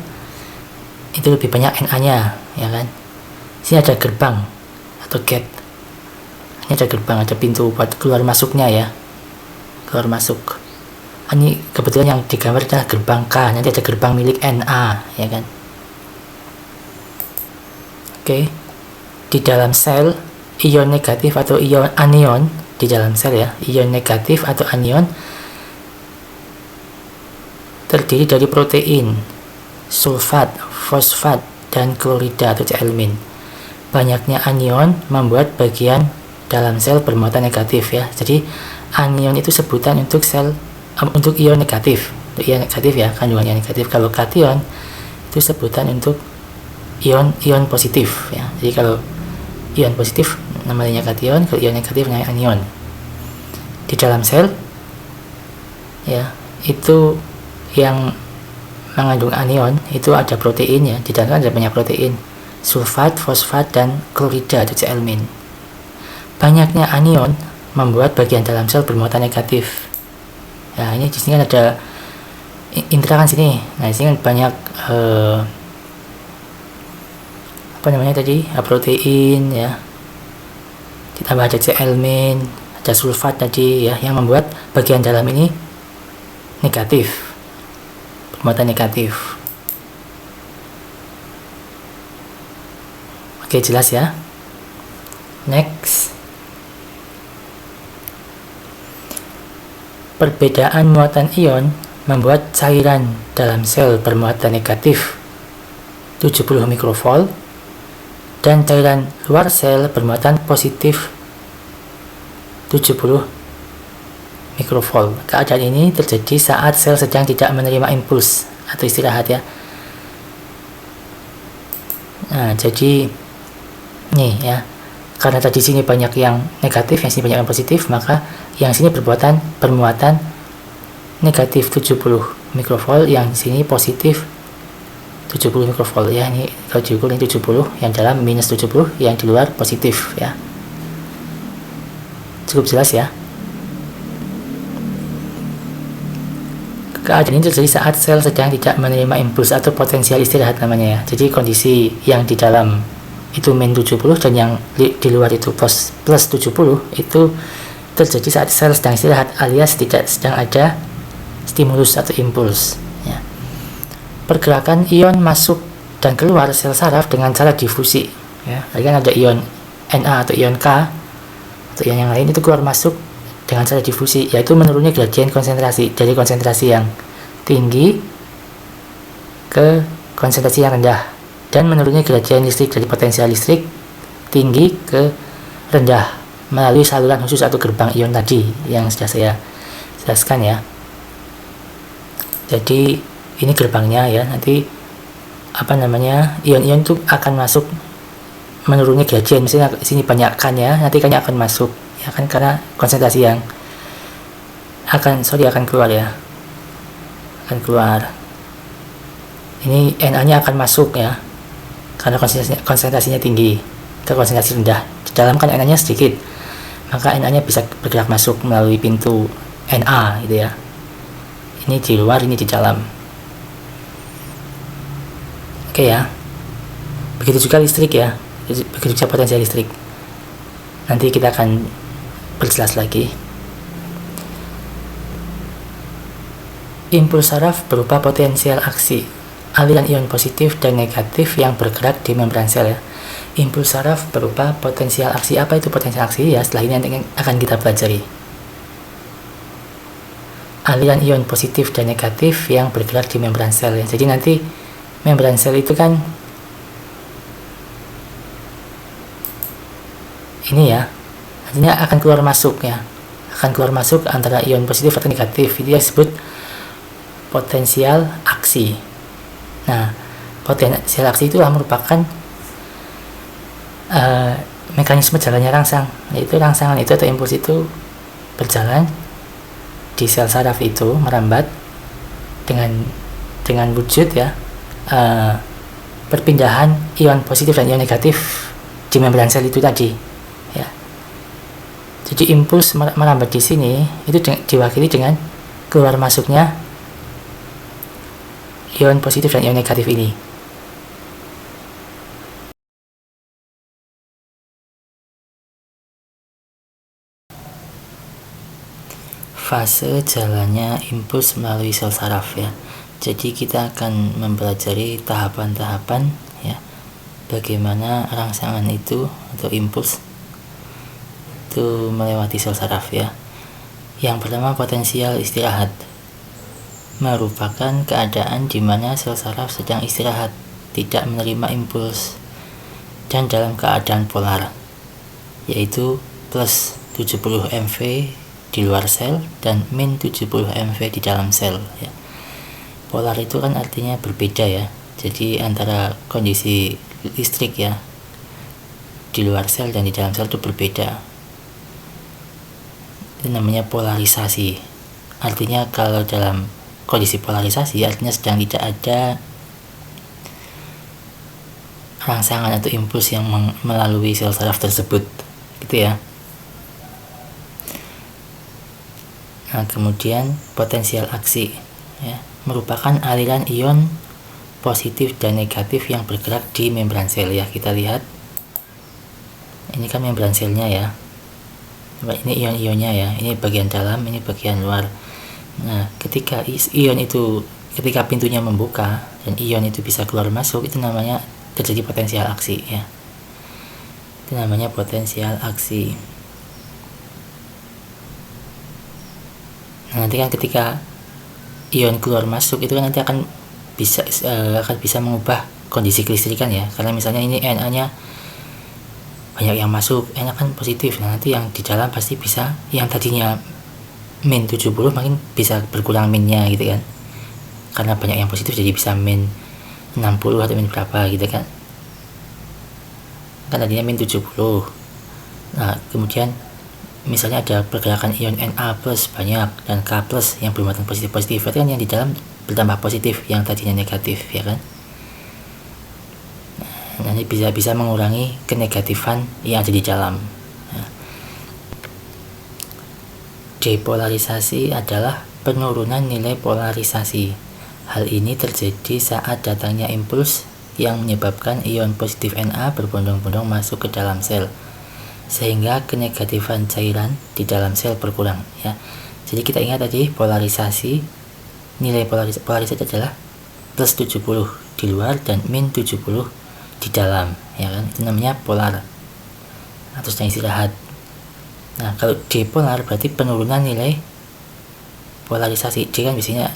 itu lebih banyak Na nya ya kan. Sini ada gerbang atau gate, ini ada gerbang, ada pintu buat keluar masuknya ya, keluar masuk. Ini kebetulan yang digambar adalah gerbang K, nanti ada gerbang milik Na ya kan. Oke. Di dalam sel, ion negatif atau ion anion di dalam sel ya, ion negatif atau anion terdiri dari protein, sulfat, fosfat, dan klorida atau elemen. Banyaknya anion membuat bagian dalam sel bermuatan negatif ya. Jadi anion itu sebutan untuk untuk ion negatif. Untuk ion negatif ya, kandungan ion negatif. Kalau kation itu sebutan untuk ion positif ya. Jadi kalau ion positif namanya kation, kalau ion negatif namanya anion. Di dalam sel ya, itu yang mengandung anion itu ada protein ya. Di dalam ada banyak protein, sulfat, fosfat, dan klorida atau elemen. Banyaknya anion membuat bagian dalam sel bermuatan negatif. Ya, ini di sini kan ada intra kan sini. Nah, di sini kan banyak apa namanya tadi? Protein ya. Ditambah ada elemen, ada sulfat tadi ya, yang membuat bagian dalam ini negatif. Bermuatan negatif. Oke, jelas ya. Next. Perbedaan muatan ion membuat cairan dalam sel bermuatan negatif 70 mikrovol dan cairan luar sel bermuatan positif 70 mikrovol. Keadaan ini terjadi saat sel sedang tidak menerima impuls atau istirahat ya. Nah, jadi nih ya, karena tadi sini banyak yang negatif, yang sini banyak yang positif, maka yang sini bermuatan negatif 70 mikrovol, yang sini positif 70 mikrovol ya. Ini kalau diukur ini 70, yang dalam minus 70, yang di luar positif ya. Cukup jelas ya. Keadaan ini terjadi saat sel sedang tidak menerima impuls atau potensial istirahat namanya ya. Jadi kondisi yang di dalam itu min 70 dan yang di luar itu plus 70 itu terjadi saat sel sedang istirahat alias tidak sedang ada stimulus atau impuls ya. Pergerakan ion masuk dan keluar sel saraf dengan cara difusi ya. Tadi kan ada ion Na atau ion K atau ion yang lain, itu keluar masuk dengan cara difusi, yaitu menurunnya gradien konsentrasi dari konsentrasi yang tinggi ke konsentrasi yang rendah, dan menurunnya gradien listrik dari potensial listrik tinggi ke rendah melalui saluran khusus atau gerbang ion tadi yang sudah saya jelaskan ya. Jadi ini gerbangnya ya, nanti apa namanya, ion-ion itu akan masuk menurunnya gradien. Misalnya sini banyak kan ya, nanti kan akan masuk ya kan, karena konsentrasi yang akan keluar ya, akan keluar. Ini Na nya akan masuk ya, karena konsentrasinya tinggi ke konsentrasi rendah. Di dalam kan Na nya sedikit, maka Na nya bisa bergerak masuk melalui pintu Na gitu ya. Ini di luar, ini di dalam. Oke ya. Begitu juga listrik ya, begitu juga potensial listrik. Nanti kita akan berjelas lagi. Impuls saraf berupa potensial aksi, aliran ion positif dan negatif yang bergerak di membran sel ya. Impuls saraf berupa potensial aksi. Apa itu potensial aksi ya? Setelah ini nanti akan kita pelajari. Aliran ion positif dan negatif yang bergerak di membran sel ya. Jadi nanti membran sel itu kan ini ya, artinya akan keluar masuk ya, akan keluar masuk antara ion positif atau negatif. Itu yang disebut potensial aksi. Nah, potensial aksi itulah merupakan mekanisme jalannya rangsang, yaitu rangsangan itu atau impuls itu berjalan di sel saraf itu, merambat dengan wujud ya perpindahan ion positif dan ion negatif di membran sel itu tadi ya. Jadi impuls merambat di sini itu diwakili dengan keluar masuknya ion positif dan ion negatif ini. Fase jalannya impuls melalui sel saraf ya. Jadi kita akan mempelajari tahapan-tahapan ya, bagaimana rangsangan itu atau impuls itu melewati sel saraf ya. Yang pertama, potensial istirahat merupakan keadaan di mana sel saraf sedang istirahat, tidak menerima impuls dan dalam keadaan polar, yaitu plus 70 MV di luar sel dan min 70 MV di dalam sel ya. Polar itu kan artinya berbeda ya, jadi antara kondisi listrik ya di luar sel dan di dalam sel itu berbeda. Itu namanya polarisasi. Artinya kalau dalam kondisi polarisasi artinya sedang tidak ada rangsangan atau impuls yang melalui sel saraf tersebut gitu ya. Nah, kemudian potensial aksi ya, merupakan aliran ion positif dan negatif yang bergerak di membran sel ya. Kita lihat ini kan membran selnya ya, ini ion-ionnya ya, ini bagian dalam, ini bagian luar. Nah, ketika pintunya membuka dan ion itu bisa keluar masuk, itu namanya terjadi potensial aksi ya. Itu namanya potensial aksi. Nah, nanti kan ketika ion keluar masuk itu kan nanti akan bisa mengubah kondisi kelistrikan ya, karena misalnya ini Na nya banyak yang masuk, Na kan positif. Nah, nanti yang di dalam pasti bisa, yang tadinya min 70 makin bisa berkurang minnya gitu kan, karena banyak yang positif jadi bisa min 60 atau min berapa gitu kan tadinya min 70. Nah, kemudian misalnya ada pergerakan ion Na plus banyak dan K plus yang bermuatan positif-positif, berarti kan yang di dalam bertambah positif, yang tadinya negatif ya kan. Nah, ini bisa mengurangi kenegatifan yang ada di dalam. Nah, depolarisasi adalah penurunan nilai polarisasi. Hal ini terjadi saat datangnya impuls yang menyebabkan ion positif Na berbondong-bondong masuk ke dalam sel, sehingga kenegatifan cairan di dalam sel berkurang ya. Jadi kita ingat tadi polarisasi, nilai polarisasi adalah plus 70 di luar dan min 70 di dalam ya kan, itu namanya polar atau sedang istirahat. Nah, kalau dipolar berarti penurunan nilai polarisasi. D kan biasanya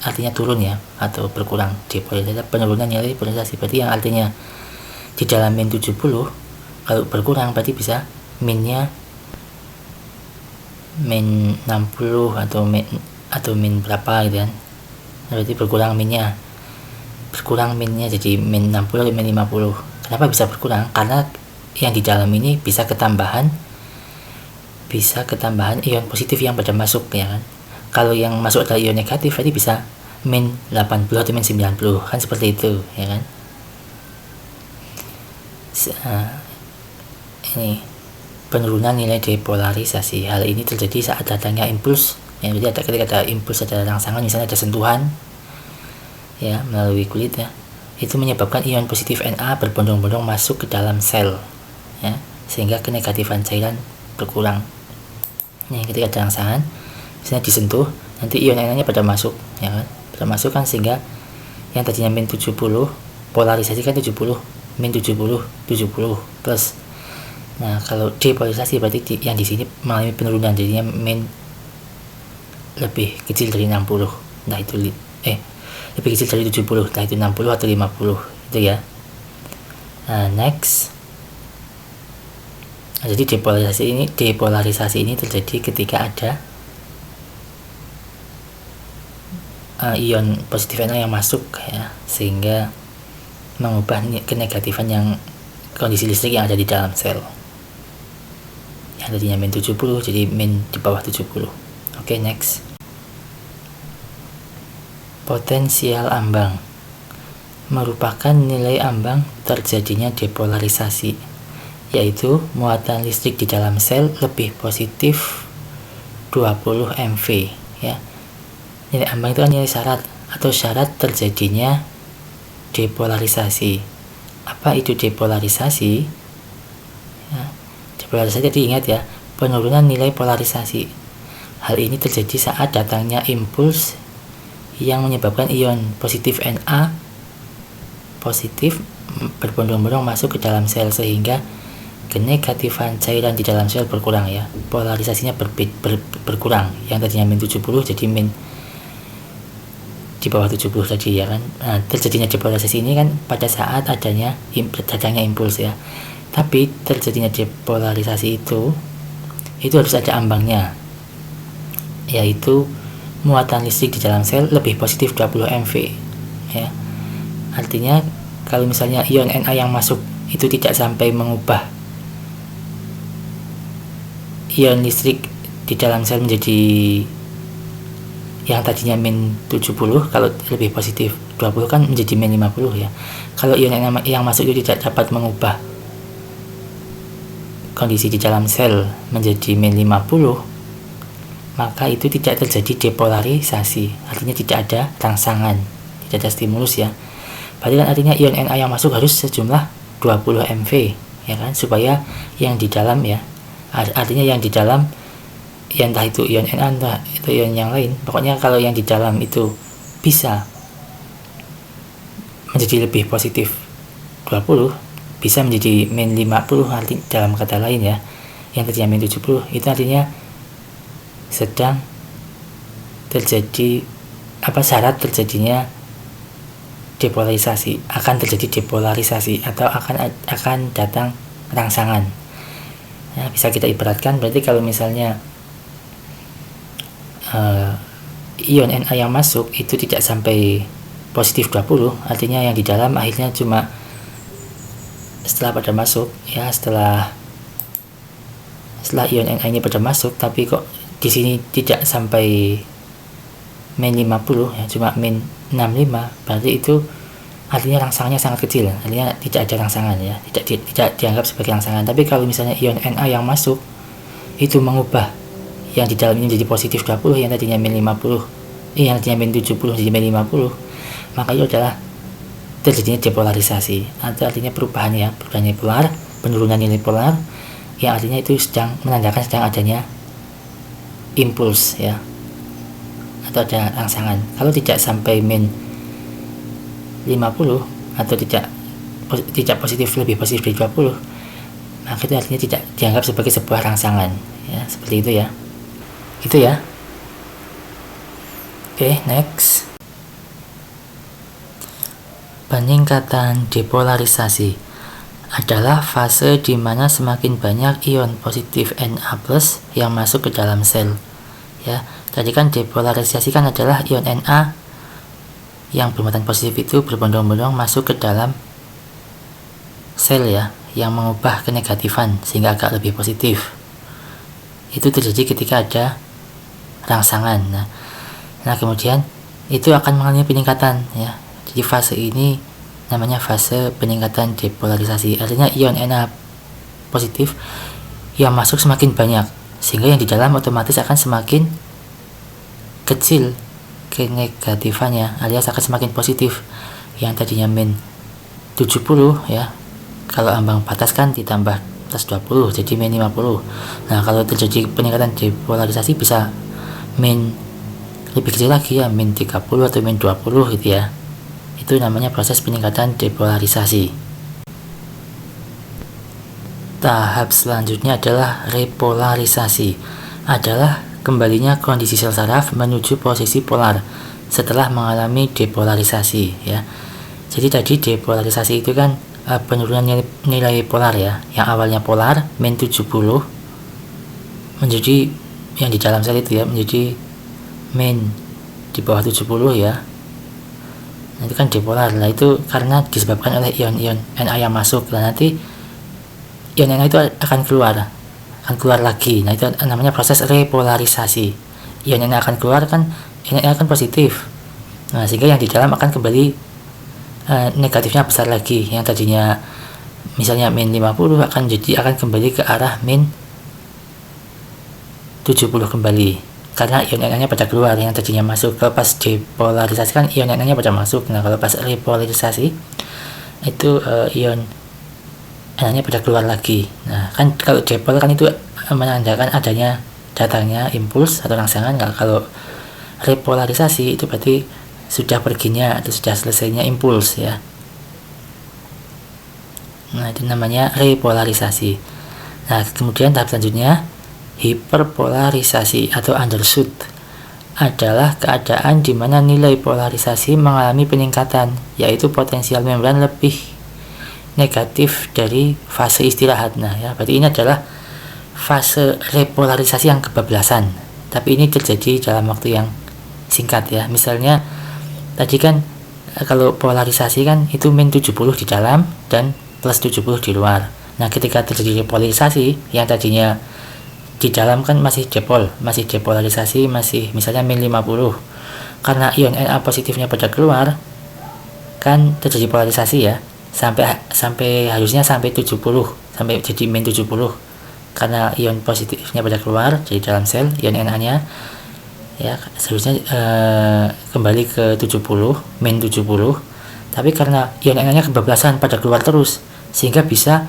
artinya turun ya atau berkurang. Depolarisasi penurunan nilai polarisasi, berarti yang artinya di dalam min 70 kalau berkurang berarti bisa minnya min 60 atau min berapa gitu kan. Berarti berkurang minnya jadi min 60 atau min 50. Kenapa bisa berkurang? Karena yang di dalam ini bisa ketambahan ion positif yang pada masuk ya kan. Kalau yang masuk adalah ion negatif berarti bisa min 80 atau min 90 kan, seperti itu ya kan. Ini penurunan nilai depolarisasi. Hal ini terjadi saat datangnya impuls ya. Jadi ketika ada impuls, ada rangsangan, misalnya ada sentuhan ya melalui kulit ya, itu menyebabkan ion positif Na berbondong-bondong masuk ke dalam sel, ya, sehingga kenegatifan cairan berkurang. Ini ketika ada rangsangan, misalnya disentuh, nanti ion Na nya pada masuk, ya kan, pada masuk kan, sehingga yang tadinya min 70 polarisasi kan 70, min 70 plus. Nah, kalau depolarisasi berarti yang di sini mengalami penurunan, jadinya min lebih kecil dari 60, nah itu lebih kecil dari 70, nah itu 60 atau 50 itu ya. Nah, next. Nah, jadi depolarisasi ini terjadi ketika ada ion positif Na yang masuk, ya, sehingga mengubah kenegatifan yang kondisi listrik yang ada di dalam sel. Yang tadinya min 70 jadi min di bawah 70. Oke, next. Potensial ambang merupakan nilai ambang terjadinya depolarisasi, yaitu muatan listrik di dalam sel lebih positif 20 MV, ya. Nilai ambang itu kan nilai syarat atau syarat terjadinya depolarisasi. Apa itu depolarisasi? Ya, depolarisasi tadi ingat ya, penurunan nilai polarisasi. Hal ini terjadi saat datangnya impuls yang menyebabkan ion positif Na positif berbondong-bondong masuk ke dalam sel, sehingga kenegatifan cairan di dalam sel berkurang, ya. Polarisasinya berkurang. Yang tadinya min 70 jadi min di bawah 70 tadi, ya kan. Nah, terjadinya depolarisasi ini kan pada saat datangnya impuls, ya. Tapi terjadinya depolarisasi itu harus ada ambangnya, yaitu muatan listrik di dalam sel lebih positif 20 MV, ya. Artinya kalau misalnya ion Na yang masuk itu tidak sampai mengubah ion listrik di dalam sel menjadi yang tadinya min 70, kalau lebih positif 20 kan menjadi min 50, ya. Kalau ion Na yang masuk itu tidak dapat mengubah kondisi di dalam sel menjadi min 50, maka itu tidak terjadi depolarisasi, artinya tidak ada rangsangan, tidak ada stimulus, ya. Berarti kan artinya ion Na yang masuk harus sejumlah 20 MV, ya kan, supaya yang di dalam, ya, artinya yang di dalam, ya, entah itu ion Na entah itu ion yang lain, pokoknya kalau yang di dalam itu bisa menjadi lebih positif 20, bisa menjadi min 50, arti dalam kata lain, ya, yang tadinya min 70 itu artinya sedang terjadi syarat terjadinya depolarisasi, akan terjadi depolarisasi atau akan datang rangsangan. Nah, bisa kita ibaratkan berarti kalau misalnya ion Na yang masuk itu tidak sampai positif 20, artinya yang di dalam akhirnya cuma setelah pada masuk, ya, setelah ion Na ini pada masuk, tapi kok di sini tidak sampai min 50, ya, cuma min 65, berarti itu artinya rangsangannya sangat kecil, artinya tidak ada rangsangan, ya, tidak dianggap sebagai rangsangan. Tapi kalau misalnya ion Na yang masuk itu mengubah yang di dalam ini menjadi positif 20, yang tadinya min 50, yang tadinya min 70 jadi min 50, maka itu adalah terjadinya depolarisasi, atau artinya perubahan nilai polar, penurunan nilai polar, yang artinya itu menandakan sedang adanya impuls, ya, atau ada rangsangan. Kalau tidak sampai min 50 atau tidak positif, lebih positif dari 20, maka itu artinya tidak dianggap sebagai sebuah rangsangan, ya, seperti itu, ya. Itu, ya. Oke, next. Peningkatan depolarisasi adalah fase di mana semakin banyak ion positif Na+ yang masuk ke dalam sel, ya. Tadi kan depolarisasi kan adalah ion Na yang bermuatan positif itu berbondong-bondong masuk ke dalam sel, ya, yang mengubah kenegatifan sehingga agak lebih positif. Itu terjadi ketika ada rangsangan. Nah, kemudian itu akan mengalami peningkatan, ya. Jadi fase ini namanya fase peningkatan depolarisasi. Artinya ion Na positif yang masuk semakin banyak, sehingga yang di dalam otomatis akan semakin kecil kenegatifannya, alias akan semakin positif. Yang tadinya min 70 ya. Kalau ambang batas kan ditambah plus 20 jadi min 50. Nah, kalau terjadi peningkatan depolarisasi bisa min lebih kecil lagi ya, min 30 atau min 20 gitu ya. Itu namanya proses peningkatan depolarisasi. Tahap selanjutnya adalah repolarisasi. Adalah kembalinya kondisi sel saraf menuju posisi polar setelah mengalami depolarisasi ya. Jadi tadi depolarisasi itu kan penurunan nilai polar ya. Yang awalnya polar min 70 menjadi yang di dalam sel itu ya menjadi min di bawah 70 ya. Nah, itu kan depolar. Nah, itu karena disebabkan oleh ion-ion Na yang masuk. Nah, nanti ion Na itu akan keluar lagi. Nah, itu namanya proses repolarisasi. Ion Na akan keluar kan, ion Na akan positif. Nah, sehingga yang di dalam akan kembali negatifnya besar lagi. Yang tadinya misalnya min 50 akan kembali ke arah min 70 kembali. Karena ion Na nya pada keluar, yang tadinya masuk. Kalau pas depolarisasi kan ion Na nya pada masuk. Nah, kalau pas repolarisasi itu ion Na nya pada keluar lagi. Nah, kan kalau depol kan itu menandakan adanya datangnya impuls atau rangsangan. Nah, kalau repolarisasi itu berarti sudah perginya atau sudah selesainya impuls ya. Nah, itu namanya repolarisasi. Nah, kemudian tahap selanjutnya hiperpolarisasi atau undershoot adalah keadaan di mana nilai polarisasi mengalami peningkatan, yaitu potensial membran lebih negatif dari fase istirahat. Nah, ya, berarti ini adalah fase repolarisasi yang kebablasan. Tapi ini terjadi dalam waktu yang singkat ya. Misalnya tadi kan kalau polarisasi kan itu min 70 di dalam dan plus 70 di luar. Nah, ketika terjadi repolarisasi yang tadinya di dalam kan masih depolarisasi masih misalnya min 50. Karena ion Na positifnya pada keluar kan terjadi polarisasi ya. Sampai harusnya sampai 70, sampai jadi min 70. Karena ion positifnya pada keluar jadi dalam sel ion Na-nya ya seharusnya kembali ke 70, min 70. Tapi karena ion Na-nya kebablasan pada keluar terus sehingga bisa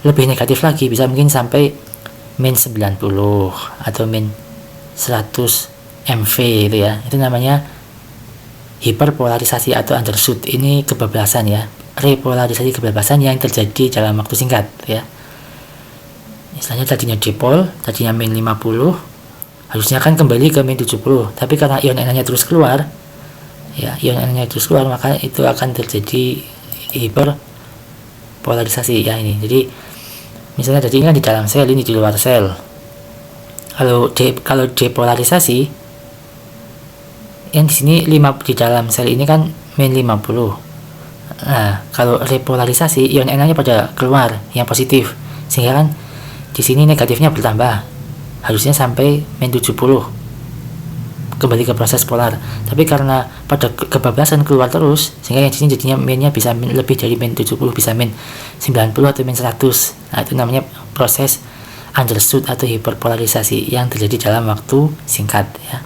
lebih negatif lagi, bisa mungkin sampai min 90 atau min 100 MV itu ya. Itu namanya hiperpolarisasi atau undershoot. Ini kebablasan ya. Repolarisasi kebablasan yang terjadi dalam waktu singkat ya. Misalnya tadinya dipol, tadinya min 50, harusnya kan kembali ke min 70. Tapi karena ion Na-nya terus keluar, ya, ion Na-nya terus keluar, maka itu akan terjadi hiperpolarisasi ya ini. Jadi misalnya tadi ini kan di dalam sel, ini di luar sel. Kalau depolarisasi yang di sini di dalam sel ini kan min 50. Nah, kalau repolarisasi ion Na-nya pada keluar yang positif, sehingga kan di sini negatifnya bertambah. Harusnya sampai min 70 kembali ke proses polar. Tapi karena pada kebablasan keluar terus, sehingga yang di sini jadinya minnya bisa lebih dari min 70, bisa min 90 atau min 100. Nah, itu namanya proses undershoot atau hiperpolarisasi yang terjadi dalam waktu singkat ya.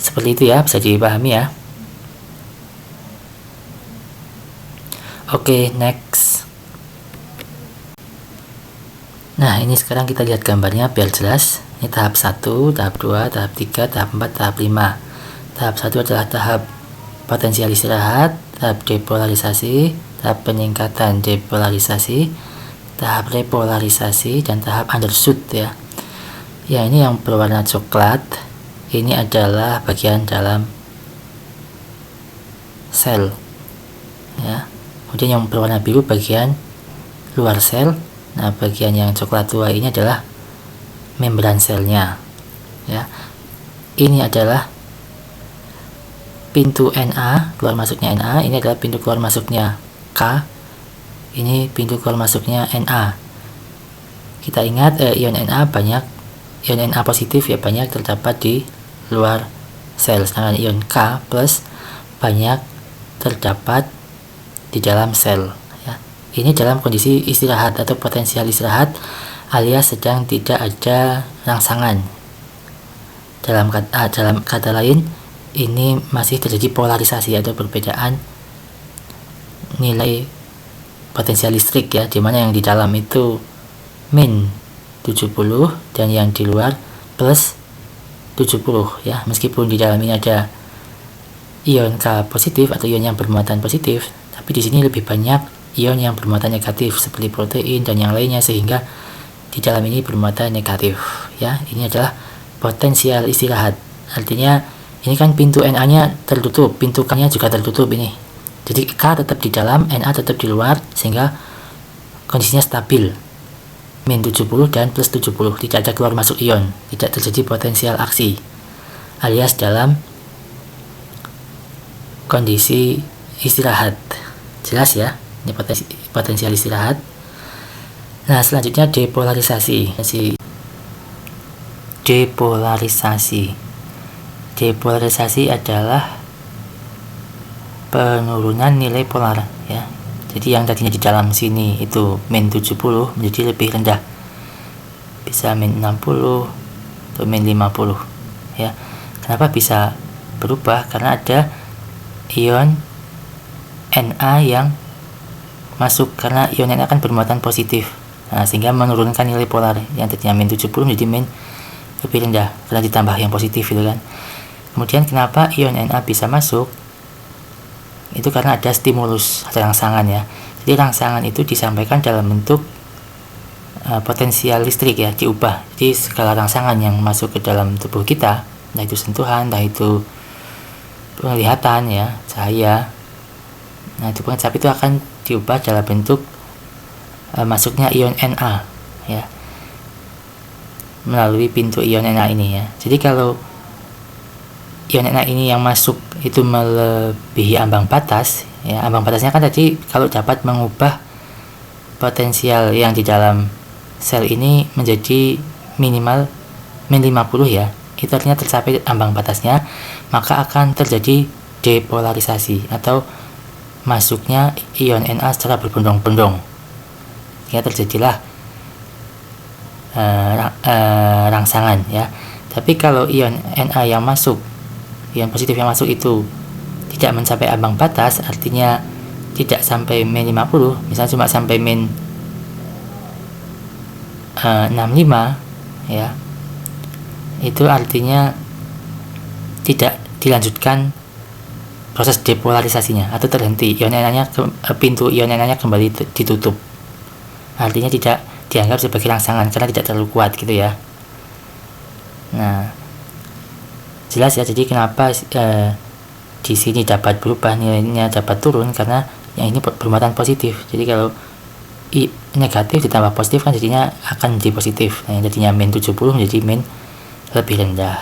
Seperti itu ya, bisa dipahami ya. Oke, next. Nah, ini sekarang kita lihat gambarnya biar jelas. Ini tahap 1, tahap 2, tahap 3, tahap 4, tahap 5. Tahap 1 adalah tahap potensial istirahat, tahap depolarisasi, tahap peningkatan depolarisasi, tahap repolarisasi, dan tahap undershoot ya. Ya, ini yang berwarna coklat. Ini adalah bagian dalam sel. Ya. Kemudian yang berwarna biru bagian luar sel. Nah, bagian yang coklat tua ini adalah membran selnya. Ya. Ini adalah pintu Na, keluar masuknya Na. Ini adalah pintu keluar masuknya K. Ini pintu keluar masuknya Na. Kita ingat ion Na banyak, ion Na positif ya banyak terdapat di luar sel, sedangkan ion K plus banyak terdapat di dalam sel. Ya. Ini dalam kondisi istirahat atau potensial istirahat alias sedang tidak ada rangsangan. Dalam kata lain, ini masih terjadi polarisasi atau perbedaan nilai potensial listrik ya, dimana yang di dalam itu min 70 dan yang di luar plus 70 ya. Meskipun di dalam ini ada ion K positif atau ion yang bermuatan positif, tapi di sini lebih banyak ion yang bermuatan negatif seperti protein dan yang lainnya, sehingga di dalam ini bermuatan negatif ya. Ini adalah potensial istirahat. Artinya ini kan pintu Na-nya tertutup, pintu K-nya juga tertutup ini. Jadi K tetap di dalam, Na tetap di luar, sehingga kondisinya stabil. Min 70 dan plus 70, tidak ada keluar masuk ion, tidak terjadi potensial aksi, alias dalam kondisi istirahat. Jelas ya, ini potensial istirahat. Nah, selanjutnya depolarisasi. Depolarisasi adalah penurunan nilai polar ya. Jadi yang tadinya di dalam sini itu min 70 menjadi lebih rendah, bisa min 60 atau min 50 ya. Kenapa bisa berubah? Karena ada ion Na yang masuk, karena ion Na kan bermuatan positif. Nah, sehingga menurunkan nilai polar yang tadinya min 70 menjadi min lebih rendah karena ditambah yang positif gitu kan. Kemudian kenapa ion Na bisa masuk? Itu karena ada stimulus atau rangsangan ya. Jadi rangsangan itu disampaikan dalam bentuk potensial listrik ya, diubah. Jadi segala rangsangan yang masuk ke dalam tubuh kita, entah itu sentuhan, entah itu penglihatan ya, cahaya, nah itu tapi itu akan diubah dalam bentuk masuknya ion Na ya, melalui pintu ion Na ini ya. Jadi kalau ion Na ini yang masuk itu melebihi ambang batas ya, ambang batasnya kan tadi kalau dapat mengubah potensial yang di dalam sel ini menjadi minimal min 50 ya, itu artinya tercapai ambang batasnya, maka akan terjadi depolarisasi atau masuknya ion Na secara berbondong-bondong, sehingga terjadilah rangsangan ya. Tapi kalau ion Na yang masuk, ion positif yang masuk itu tidak mencapai ambang batas, artinya tidak sampai min 50, misalnya cuma sampai min 65 ya, itu artinya tidak dilanjutkan proses depolarisasinya atau terhenti, ion Na-nya pintu ion Na-nya kembali ditutup, artinya tidak dianggap sebagai rangsangan karena tidak terlalu kuat gitu ya. Nah, jelas ya, jadi kenapa di sini dapat berubah, nilainya dapat turun, karena yang ini bermuatan positif. Jadi kalau negatif ditambah positif kan jadinya akan jadi positif. Nah, yang jadinya min 70 menjadi min lebih rendah.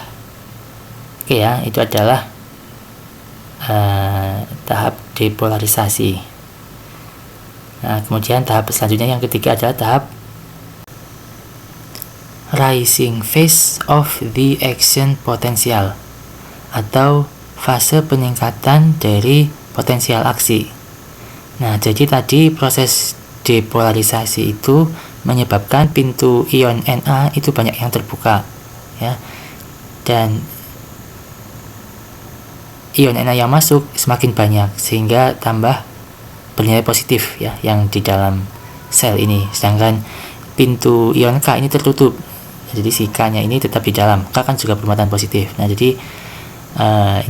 Oke ya, itu adalah tahap depolarisasi. Nah, kemudian tahap selanjutnya yang ketiga adalah tahap rising phase of the action potential atau fase peningkatan dari potensial aksi. Nah, jadi tadi proses depolarisasi itu menyebabkan pintu ion Na itu banyak yang terbuka ya, dan ion Na yang masuk semakin banyak sehingga tambah bernilai positif ya yang di dalam sel ini, sedangkan pintu ion K ini tertutup. Jadi si K-nya ini tetap di dalam, K kan juga bermuatan positif. Nah, jadi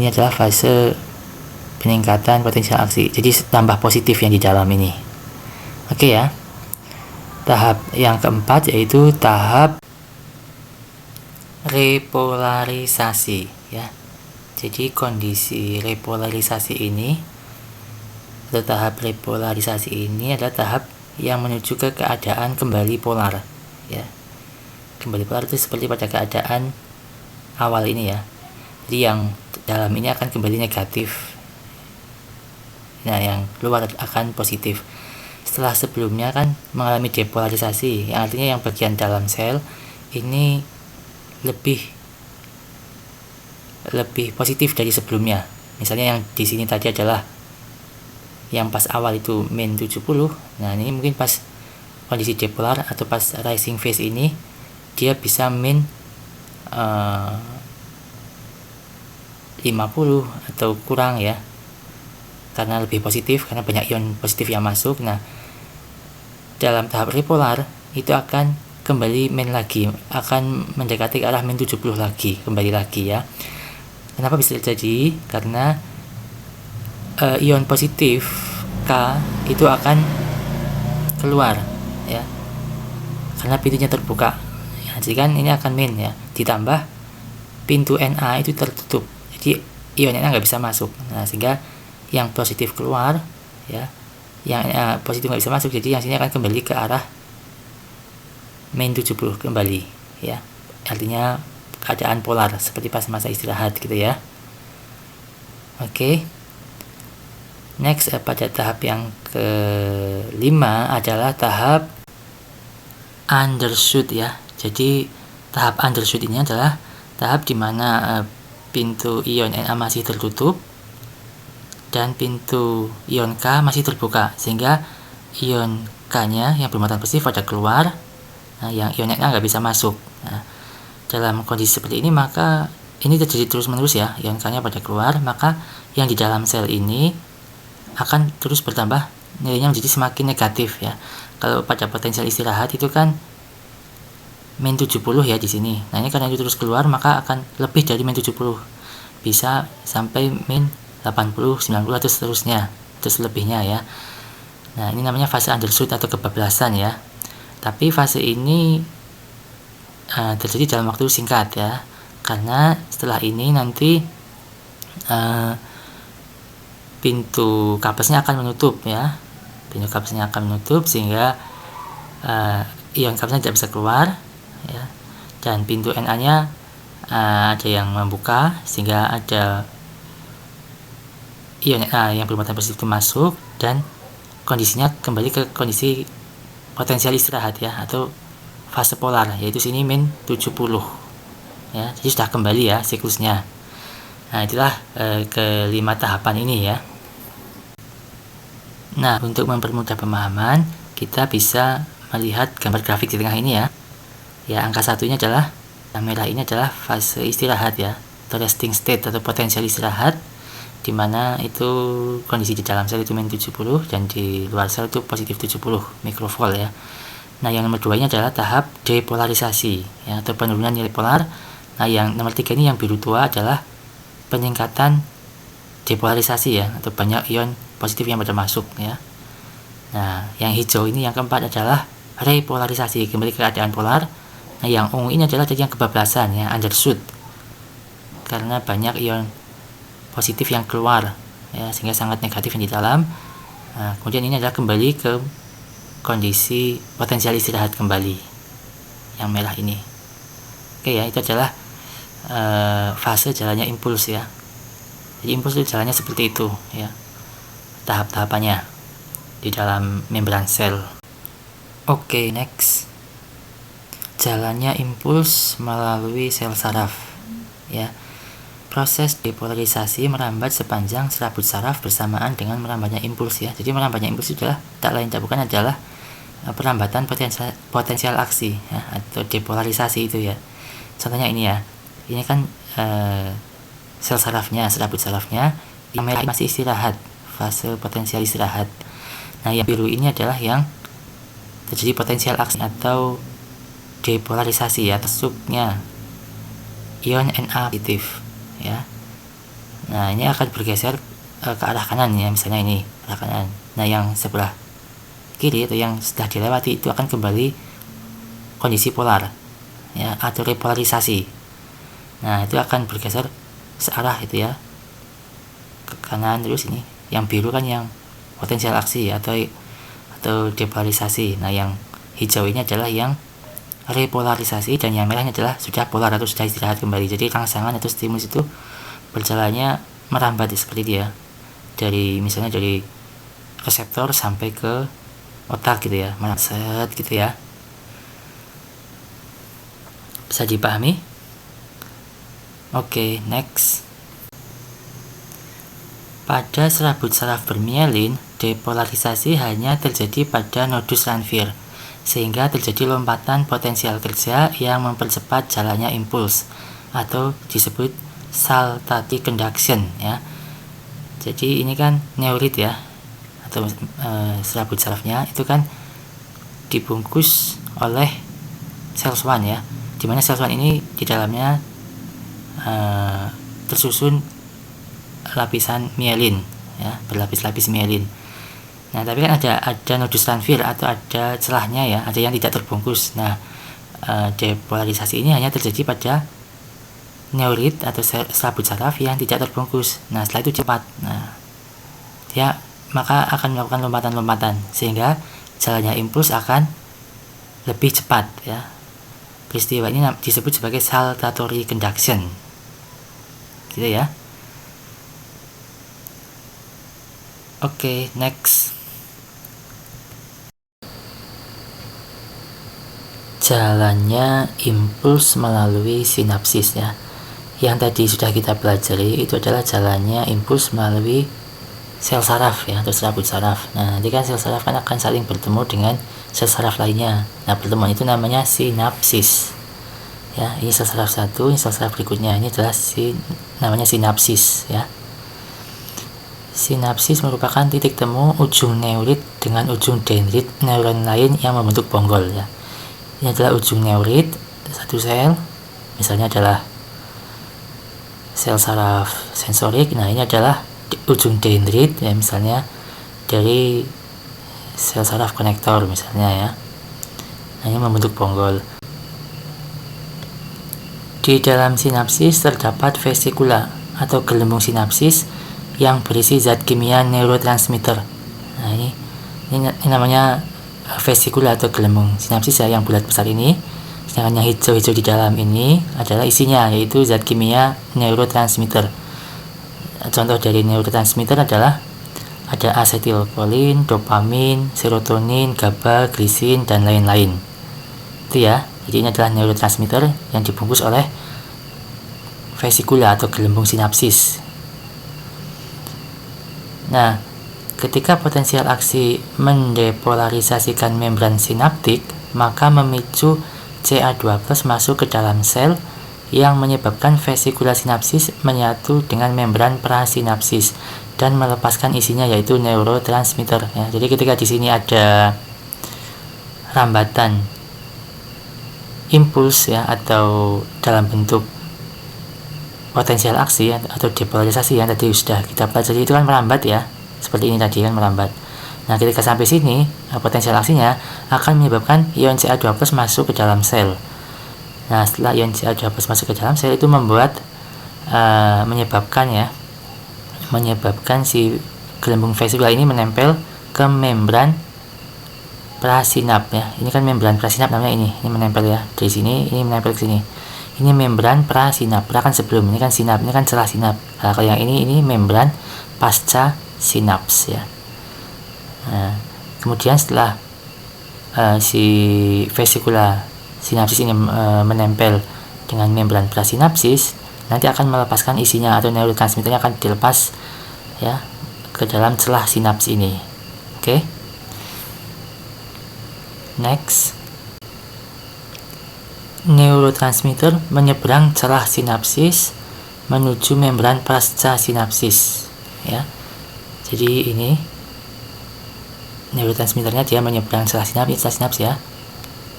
ini adalah fase peningkatan potensial aksi, jadi tambah positif yang di dalam ini. Oke ya. Tahap yang keempat yaitu tahap repolarisasi ya. Jadi kondisi repolarisasi ini atau tahap repolarisasi ini adalah tahap yang menuju ke keadaan kembali polar ya. Kembali polar itu seperti pada keadaan awal ini ya. Jadi yang dalam ini akan kembali negatif, nah yang luar akan positif. Setelah sebelumnya kan mengalami depolarisasi, yang artinya yang bagian dalam sel ini lebih positif dari sebelumnya. Misalnya yang di sini tadi adalah yang pas awal itu min 70. Nah, ini mungkin pas kondisi depolar atau pas rising phase ini dia bisa min 50 atau kurang ya, karena lebih positif, karena banyak ion positif yang masuk. Nah, dalam tahap repolar itu akan kembali main lagi, akan mendekati ke arah min 70 lagi, kembali lagi ya. Kenapa bisa terjadi? Karena ion positif K itu akan keluar ya, karena pintunya terbuka ya, jadi kan ini akan min ya, ditambah pintu Na itu tertutup, jadi ion Na nggak bisa masuk. Nah, sehingga yang positif keluar ya, yang positif nggak bisa masuk, jadi yang sini akan kembali ke arah min 70 kembali ya, artinya keadaan polar seperti pas masa istirahat gitu ya. Oke. Next, pada tahap yang kelima adalah tahap undershoot ya. Jadi tahap undershoot ini adalah tahap dimana pintu ion Na masih tertutup dan pintu ion K masih terbuka, sehingga ion K-nya yang bermuatan positif pada keluar, nah, yang ion Na nggak bisa masuk. Nah, dalam kondisi seperti ini maka ini terjadi terus menerus ya, ion K-nya pada keluar, maka yang di dalam sel ini akan terus bertambah, nilainya menjadi semakin negatif ya. Kalau pada potensial istirahat itu kan min 70 ya di sini. Nah, ini karena itu terus keluar maka akan lebih dari min 70. Bisa sampai min 80, 90 atau seterusnya, terus lebihnya ya. Nah, ini namanya fase undershoot atau kebablasan ya. Tapi fase ini terjadi dalam waktu singkat ya, karena setelah ini nanti pintu kapasnya akan menutup ya, pintu kapasnya akan menutup sehingga ion kapasnya tidak bisa keluar ya, dan pintu Na nya ada yang membuka sehingga ada ion Na yang bermuatan positif itu masuk, dan kondisinya kembali ke kondisi potensial istirahat ya, atau fase polar, yaitu sini min 70 ya. Jadi sudah kembali ya siklusnya. Nah, itulah kelima tahapan ini ya. Nah, untuk mempermudah pemahaman, kita bisa melihat gambar grafik di tengah ini ya. Ya, angka satunya adalah yang merah ini adalah fase istirahat ya, atau resting state atau potensial istirahat, dimana itu kondisi di dalam sel itu min 70 dan di luar sel itu positif 70 mikrovol ya. Nah, yang nomor 2 ini adalah tahap depolarisasi ya, atau penurunan nilai polar. Nah, yang nomor 3 ini yang biru tua adalah peningkatan depolarisasi ya, atau banyak ion positif yang pada masuk ya. Nah, yang hijau ini yang keempat adalah repolarisasi, kembali ke keadaan polar. Nah, yang ungu ini adalah yang kebablasan ya, undershoot, karena banyak ion positif yang keluar ya, sehingga sangat negatif yang di dalam. Nah, kemudian ini adalah kembali ke kondisi potensial istirahat kembali, yang merah ini. Oke ya, itu adalah fase jalannya impuls ya. Jadi impuls itu jalannya seperti itu ya, tahap-tahapannya di dalam membran sel. Oke, next, jalannya impuls melalui sel saraf ya. Proses depolarisasi merambat sepanjang serabut saraf bersamaan dengan merambatnya impuls ya. Jadi merambatnya impuls itu adalah tak lain tak bukan adalah perambatan potensial aksi ya, atau depolarisasi itu ya. Contohnya ini ya, ini kan sel sarafnya, serabut sarafnya, yang merah masih istirahat, fase potensial istirahat. Nah, yang biru ini adalah yang terjadi potensial aksi atau depolarisasi ya, masuknya ion Na positif ya. Nah, ini akan bergeser ke arah kanan ya, misalnya ini arah kanan. Nah, yang sebelah kiri atau yang sudah dilewati itu akan kembali kondisi polar ya, atau repolarisasi. Nah, itu akan bergeser searah itu ya, ke kanan terus. Ini yang biru kan yang potensial aksi atau depolarisasi. Nah, yang hijau ini adalah yang repolarisasi, dan yang merahnya adalah sudah polar atau sudah istirahat kembali. Jadi rangsangan atau stimulus itu berjalannya merambat seperti dia, dari misalnya dari reseptor sampai ke otak gitu ya, set gitu ya. Bisa dipahami? Oke, next. Pada serabut saraf bermielin, depolarisasi hanya terjadi pada nodus Ranvier, sehingga terjadi lompatan potensial kerja yang mempercepat jalannya impuls, atau disebut saltative conduction ya. Jadi ini kan neurit ya, atau serabut sarafnya itu kan dibungkus oleh sel1 ya, dimana sel1 ini di dalamnya tersusun lapisan mielin ya, berlapis-lapis mielin. Nah, tapi kan ada nodus Ranvier atau ada celahnya ya, ada yang tidak terbungkus. Nah, depolarisasi ini hanya terjadi pada neurit atau selaput saraf yang tidak terbungkus. Nah, setelah itu cepat. Nah, dia maka akan melakukan lompatan-lompatan sehingga jalannya impuls akan lebih cepat ya. Peristiwa ini disebut sebagai saltatory conduction. Gitu ya. Oke, next. Jalannya impuls melalui sinapsis ya. Yang tadi sudah kita pelajari itu adalah jalannya impuls melalui sel saraf ya, atau selaput saraf. Nah, nanti kan sel saraf kan akan saling bertemu dengan sel saraf lainnya. Nah, pertemuan itu namanya sinapsis. Ya, ini sel saraf satu, ini sel saraf berikutnya. Ini adalah namanya sinapsis ya. Sinapsis merupakan titik temu ujung neurit dengan ujung dendrit neuron lain yang membentuk bonggol ya. Ini adalah ujung neurit satu sel, misalnya adalah sel saraf sensorik. Nah, ini adalah ujung dendrit ya, misalnya dari sel saraf konektor misalnya ya. Nah, ini membentuk bonggol. Di dalam sinapsis terdapat vesikula atau gelembung sinapsis yang berisi zat kimia neurotransmitter. Nah, ini namanya vesikula atau gelembung sinapsis ya, yang bulat besar ini. Sedangkan yang hijau-hijau di dalam ini adalah isinya, yaitu zat kimia neurotransmitter. Contoh dari neurotransmitter adalah ada asetilkolin, dopamin, serotonin, GABA, glisin, dan lain-lain. Itu ya. Jadi ini adalah neurotransmitter yang dibungkus oleh vesikula atau gelembung sinapsis. Nah, ketika potensial aksi mendepolarisasikan membran sinaptik, maka memicu Ca2+ masuk ke dalam sel yang menyebabkan vesikula sinapsis menyatu dengan membran prasinapsis dan melepaskan isinya, yaitu neurotransmitter ya. Jadi ketika di sini ada rambatan impuls ya, atau dalam bentuk potensial aksi ya, atau depolarisasi yang tadi sudah kita pelajari, itu kan merambat ya, seperti ini tadi kan merambat. Nah, ketika sampai sini potensial aksinya akan menyebabkan ion Ca2+ masuk ke dalam sel. Nah, setelah ion Ca2+ masuk ke dalam sel itu menyebabkan si gelembung vesikula ini menempel ke membran prasinap ya. Ini kan membran prasinap namanya ini menempel ya, dari sini ini menempel ke sini. Ini membran prasinap. Pra kan sebelum, ini kan sinap, ini kan celah sinap. Nah, kalau yang ini membran pasca sinaps ya. Nah, kemudian setelah si vesikula sinapsis ini menempel dengan membran prasinapsis, nanti akan melepaskan isinya atau neurotransmitternya akan dilepas ya ke dalam celah sinaps ini. Oke. Next. Neurotransmitter menyeberang celah sinapsis menuju membran pasca sinapsis ya. Jadi ini neurotransmitternya dia menyeberang celah sinaps ya,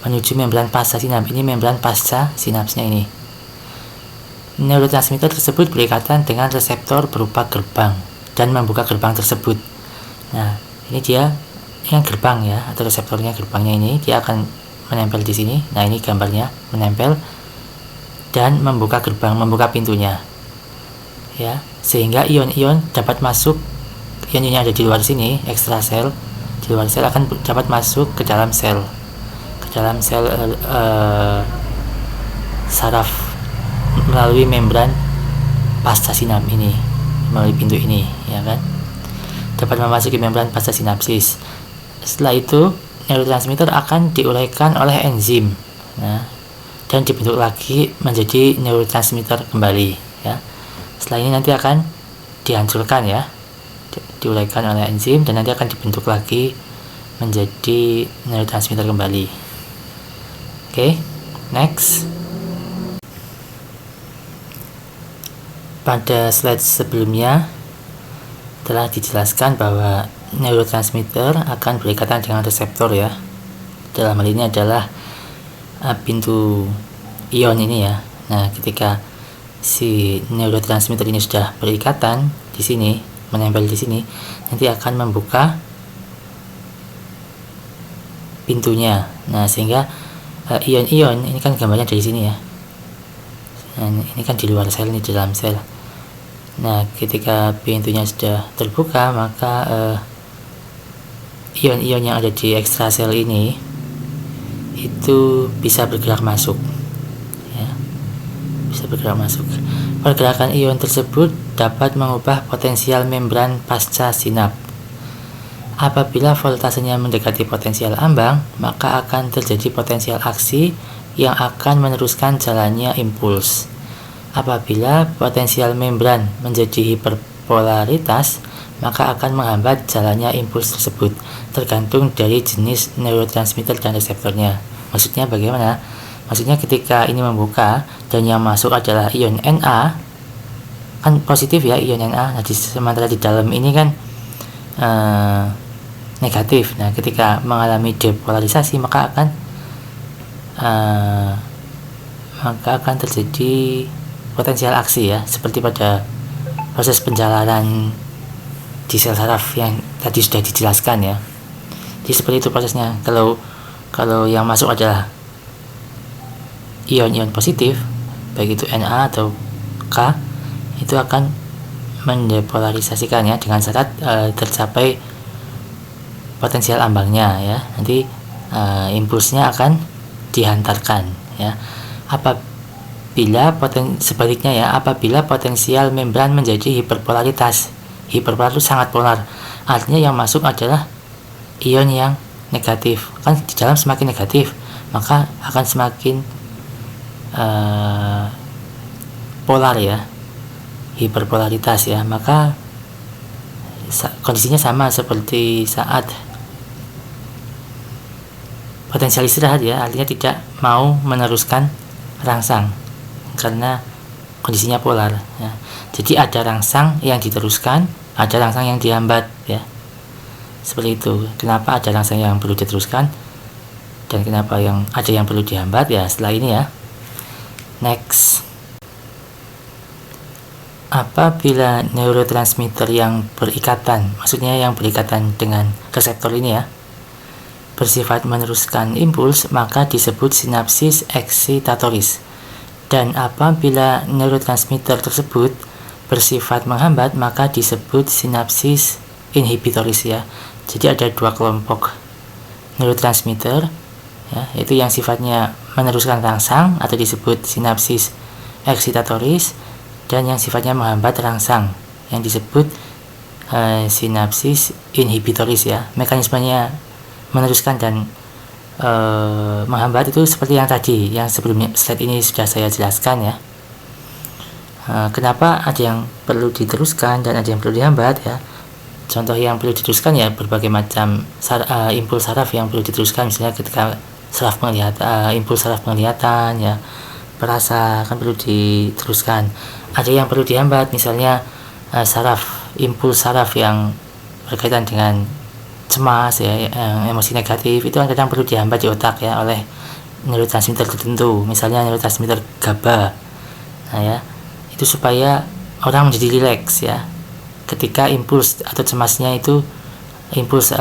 menuju membran pasca sinaps. Ini membran pasca sinapsnya ini. Neurotransmitter tersebut berikatan dengan reseptor berupa gerbang dan membuka gerbang tersebut. Nah, ini dia yang gerbang ya, atau reseptornya, gerbangnya ini dia akan menempel di sini. Nah, ini gambarnya, menempel dan membuka gerbang, membuka pintunya ya, sehingga ion-ion dapat masuk. Ion-ion yang ada di luar sini, ekstrasel, di luar sel akan dapat masuk ke dalam sel, saraf melalui membran pasca sinap ini, melalui pintu ini ya kan, dapat memasuki membran pasca sinapsis. Setelah itu neurotransmitter akan diuraikan oleh enzim, nah, dan dibentuk lagi menjadi neurotransmitter kembali ya. Setelah ini nanti akan dihancurkan ya, diuraikan oleh enzim, dan nanti akan dibentuk lagi menjadi neurotransmitter kembali. Oke, next. Pada slide sebelumnya telah dijelaskan bahwa neurotransmitter akan berikatan dengan reseptor ya. dalam hal ini adalah pintu ion ini ya. Nah, ketika si neurotransmitter ini sudah berikatan di sini, menempel di sini, nanti akan membuka pintunya. Nah, sehingga ion-ion ini kan gambarnya dari sini ya. Nah, ini kan di luar sel, ini di dalam sel. Nah, ketika pintunya sudah terbuka, maka ion-ion yang ada di ekstrasel ini itu bisa bergerak masuk ya. Bisa bergerak masuk. Pergerakan ion tersebut dapat mengubah potensial membran pasca sinap. Apabila voltasenya mendekati potensial ambang, maka akan terjadi potensial aksi yang akan meneruskan jalannya impuls. Apabila potensial membran menjadi hiperpolaritas, maka akan menghambat jalannya impuls tersebut, tergantung dari jenis neurotransmitter dan reseptornya. Maksudnya bagaimana? Maksudnya ketika ini membuka dan yang masuk adalah ion Na, kan positif ya ion Na. Nah, sementara di dalam ini kan negatif. Nah, ketika mengalami depolarisasi maka akan terjadi potensial aksi ya, seperti pada proses penjalanan di sel saraf yang tadi sudah dijelaskan ya. Jadi seperti itu prosesnya. Kalau yang masuk adalah ion-ion positif, baik itu Na atau K, itu akan mendepolarisasikan ya, dengan syarat tercapai potensial ambangnya ya. Nanti impulsnya akan dihantarkan ya. Sebaliknya ya, apabila potensial membran menjadi hiperpolaritas. Hiperpolar itu sangat polar. Artinya yang masuk adalah ion yang negatif. Kan di dalam semakin negatif, maka akan semakin polar ya. Hiperpolaritas ya. Maka kondisinya sama seperti saat potensial istirahat ya, artinya tidak mau meneruskan rangsang karena kondisinya polar ya. Jadi ada rangsang yang diteruskan, ada rangsang yang dihambat ya. Seperti itu. Kenapa ada rangsang yang perlu diteruskan dan kenapa ada yang perlu dihambat ya, setelah ini ya. Next. Apabila neurotransmitter yang berikatan, maksudnya yang berikatan dengan reseptor ini ya, bersifat meneruskan impuls, maka disebut sinapsis eksitatoris. Dan apabila neurotransmitter tersebut bersifat menghambat, maka disebut sinapsis inhibitoris ya. Jadi ada dua kelompok neurotransmitter ya, yaitu yang sifatnya meneruskan rangsang atau disebut sinapsis eksitatoris, dan yang sifatnya menghambat rangsang yang disebut sinapsis inhibitoris ya. Mekanismenya meneruskan dan menghambat itu seperti yang tadi, yang sebelumnya slide ini sudah saya jelaskan ya. Kenapa ada yang perlu diteruskan dan ada yang perlu dihambat ya. Contoh yang perlu diteruskan ya, berbagai macam impuls saraf yang perlu diteruskan, misalnya ketika impuls saraf penglihatan ya, perasa kan perlu diteruskan. Ada yang perlu dihambat, misalnya impuls saraf yang berkaitan dengan cemas ya, emosi negatif, itu kadang perlu dihambat di otak ya oleh neurotransmitter tertentu, misalnya neurotransmitter GABA. Nah ya, itu supaya orang menjadi rileks ya. Ketika impuls atau cemasnya itu, impuls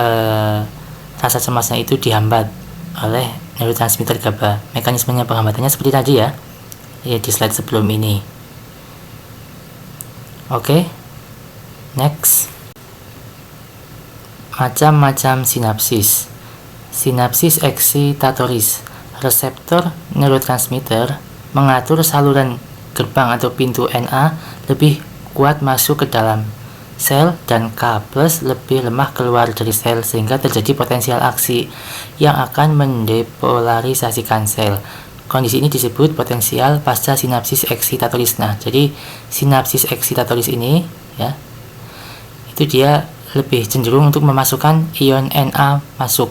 rasa cemasnya itu dihambat oleh neurotransmitter GABA. Mekanismenya penghambatannya seperti tadi ya, di slide sebelum ini. Oke, next. Macam-macam sinapsis. Sinapsis eksitatoris. Reseptor neurotransmitter mengatur saluran gerbang atau pintu Na lebih kuat masuk ke dalam sel dan K+ lebih lemah keluar dari sel, sehingga terjadi potensial aksi yang akan mendepolarisasikan sel. Kondisi ini disebut potensial pasca sinapsis eksitatoris. Nah, jadi sinapsis eksitatoris ini ya, itu dia lebih cenderung untuk memasukkan ion Na masuk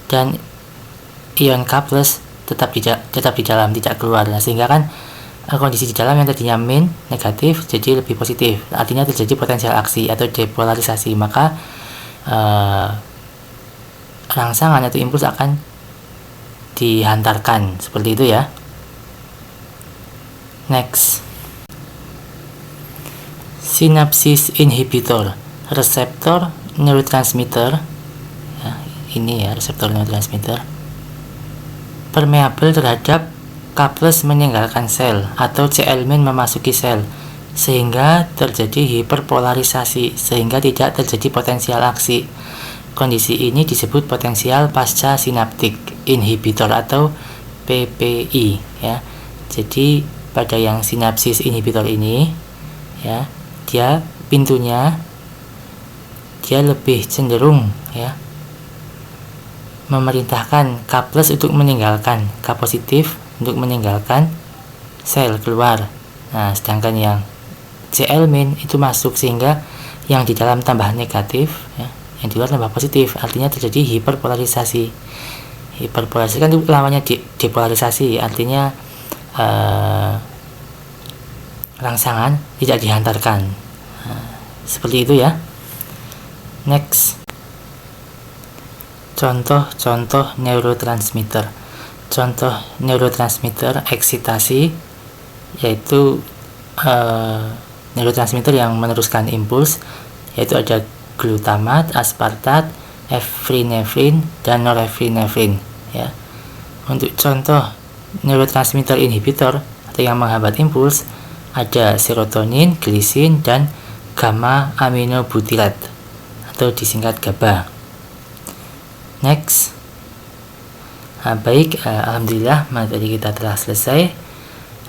dan ion K+ tetap di dalam, tidak keluar. Nah, sehingga kan kondisi di dalam yang tadinya min negatif jadi lebih positif, artinya terjadi potensial aksi atau depolarisasi, maka rangsangan atau impuls akan dihantarkan, seperti itu ya. Next, sinapsis inhibitor, reseptor neurotransmitter ya, ini ya reseptor neurotransmitter permeabel terhadap K+ meninggalkan sel atau Cl- memasuki sel, sehingga terjadi hiperpolarisasi sehingga tidak terjadi potensial aksi. Kondisi ini disebut potensial pasca sinaptik inhibitor atau PPI ya. Jadi pada yang sinapsis inhibitor ini ya, dia pintunya dia lebih cenderung ya memerintahkan K+ untuk meninggalkan, K+ untuk meninggalkan sel keluar. Nah, sedangkan yang Cl- itu masuk, sehingga yang di dalam tambah negatif ya, yang di luar tambah positif, artinya terjadi hiperpolarisasi. Hiperpolarisasi kan itu lawannya depolarisasi, artinya rangsangan tidak dihantarkan. Nah, seperti itu ya. Next, contoh-contoh neurotransmitter. Contoh neurotransmitter eksitasi yaitu neurotransmitter yang meneruskan impuls, yaitu ada glutamat, aspartat, epinefrin, dan norepinefrin ya. Untuk contoh neurotransmitter inhibitor atau yang menghambat impuls ada serotonin, glisin, dan gamma aminobutirat atau disingkat GABA. Next, baik, alhamdulillah materi kita telah selesai.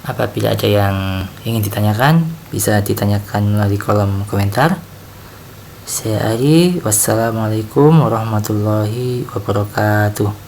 Apabila ada yang ingin ditanyakan, bisa ditanyakan melalui kolom komentar. Saya Ari, wassalamualaikum warahmatullahi wabarakatuh.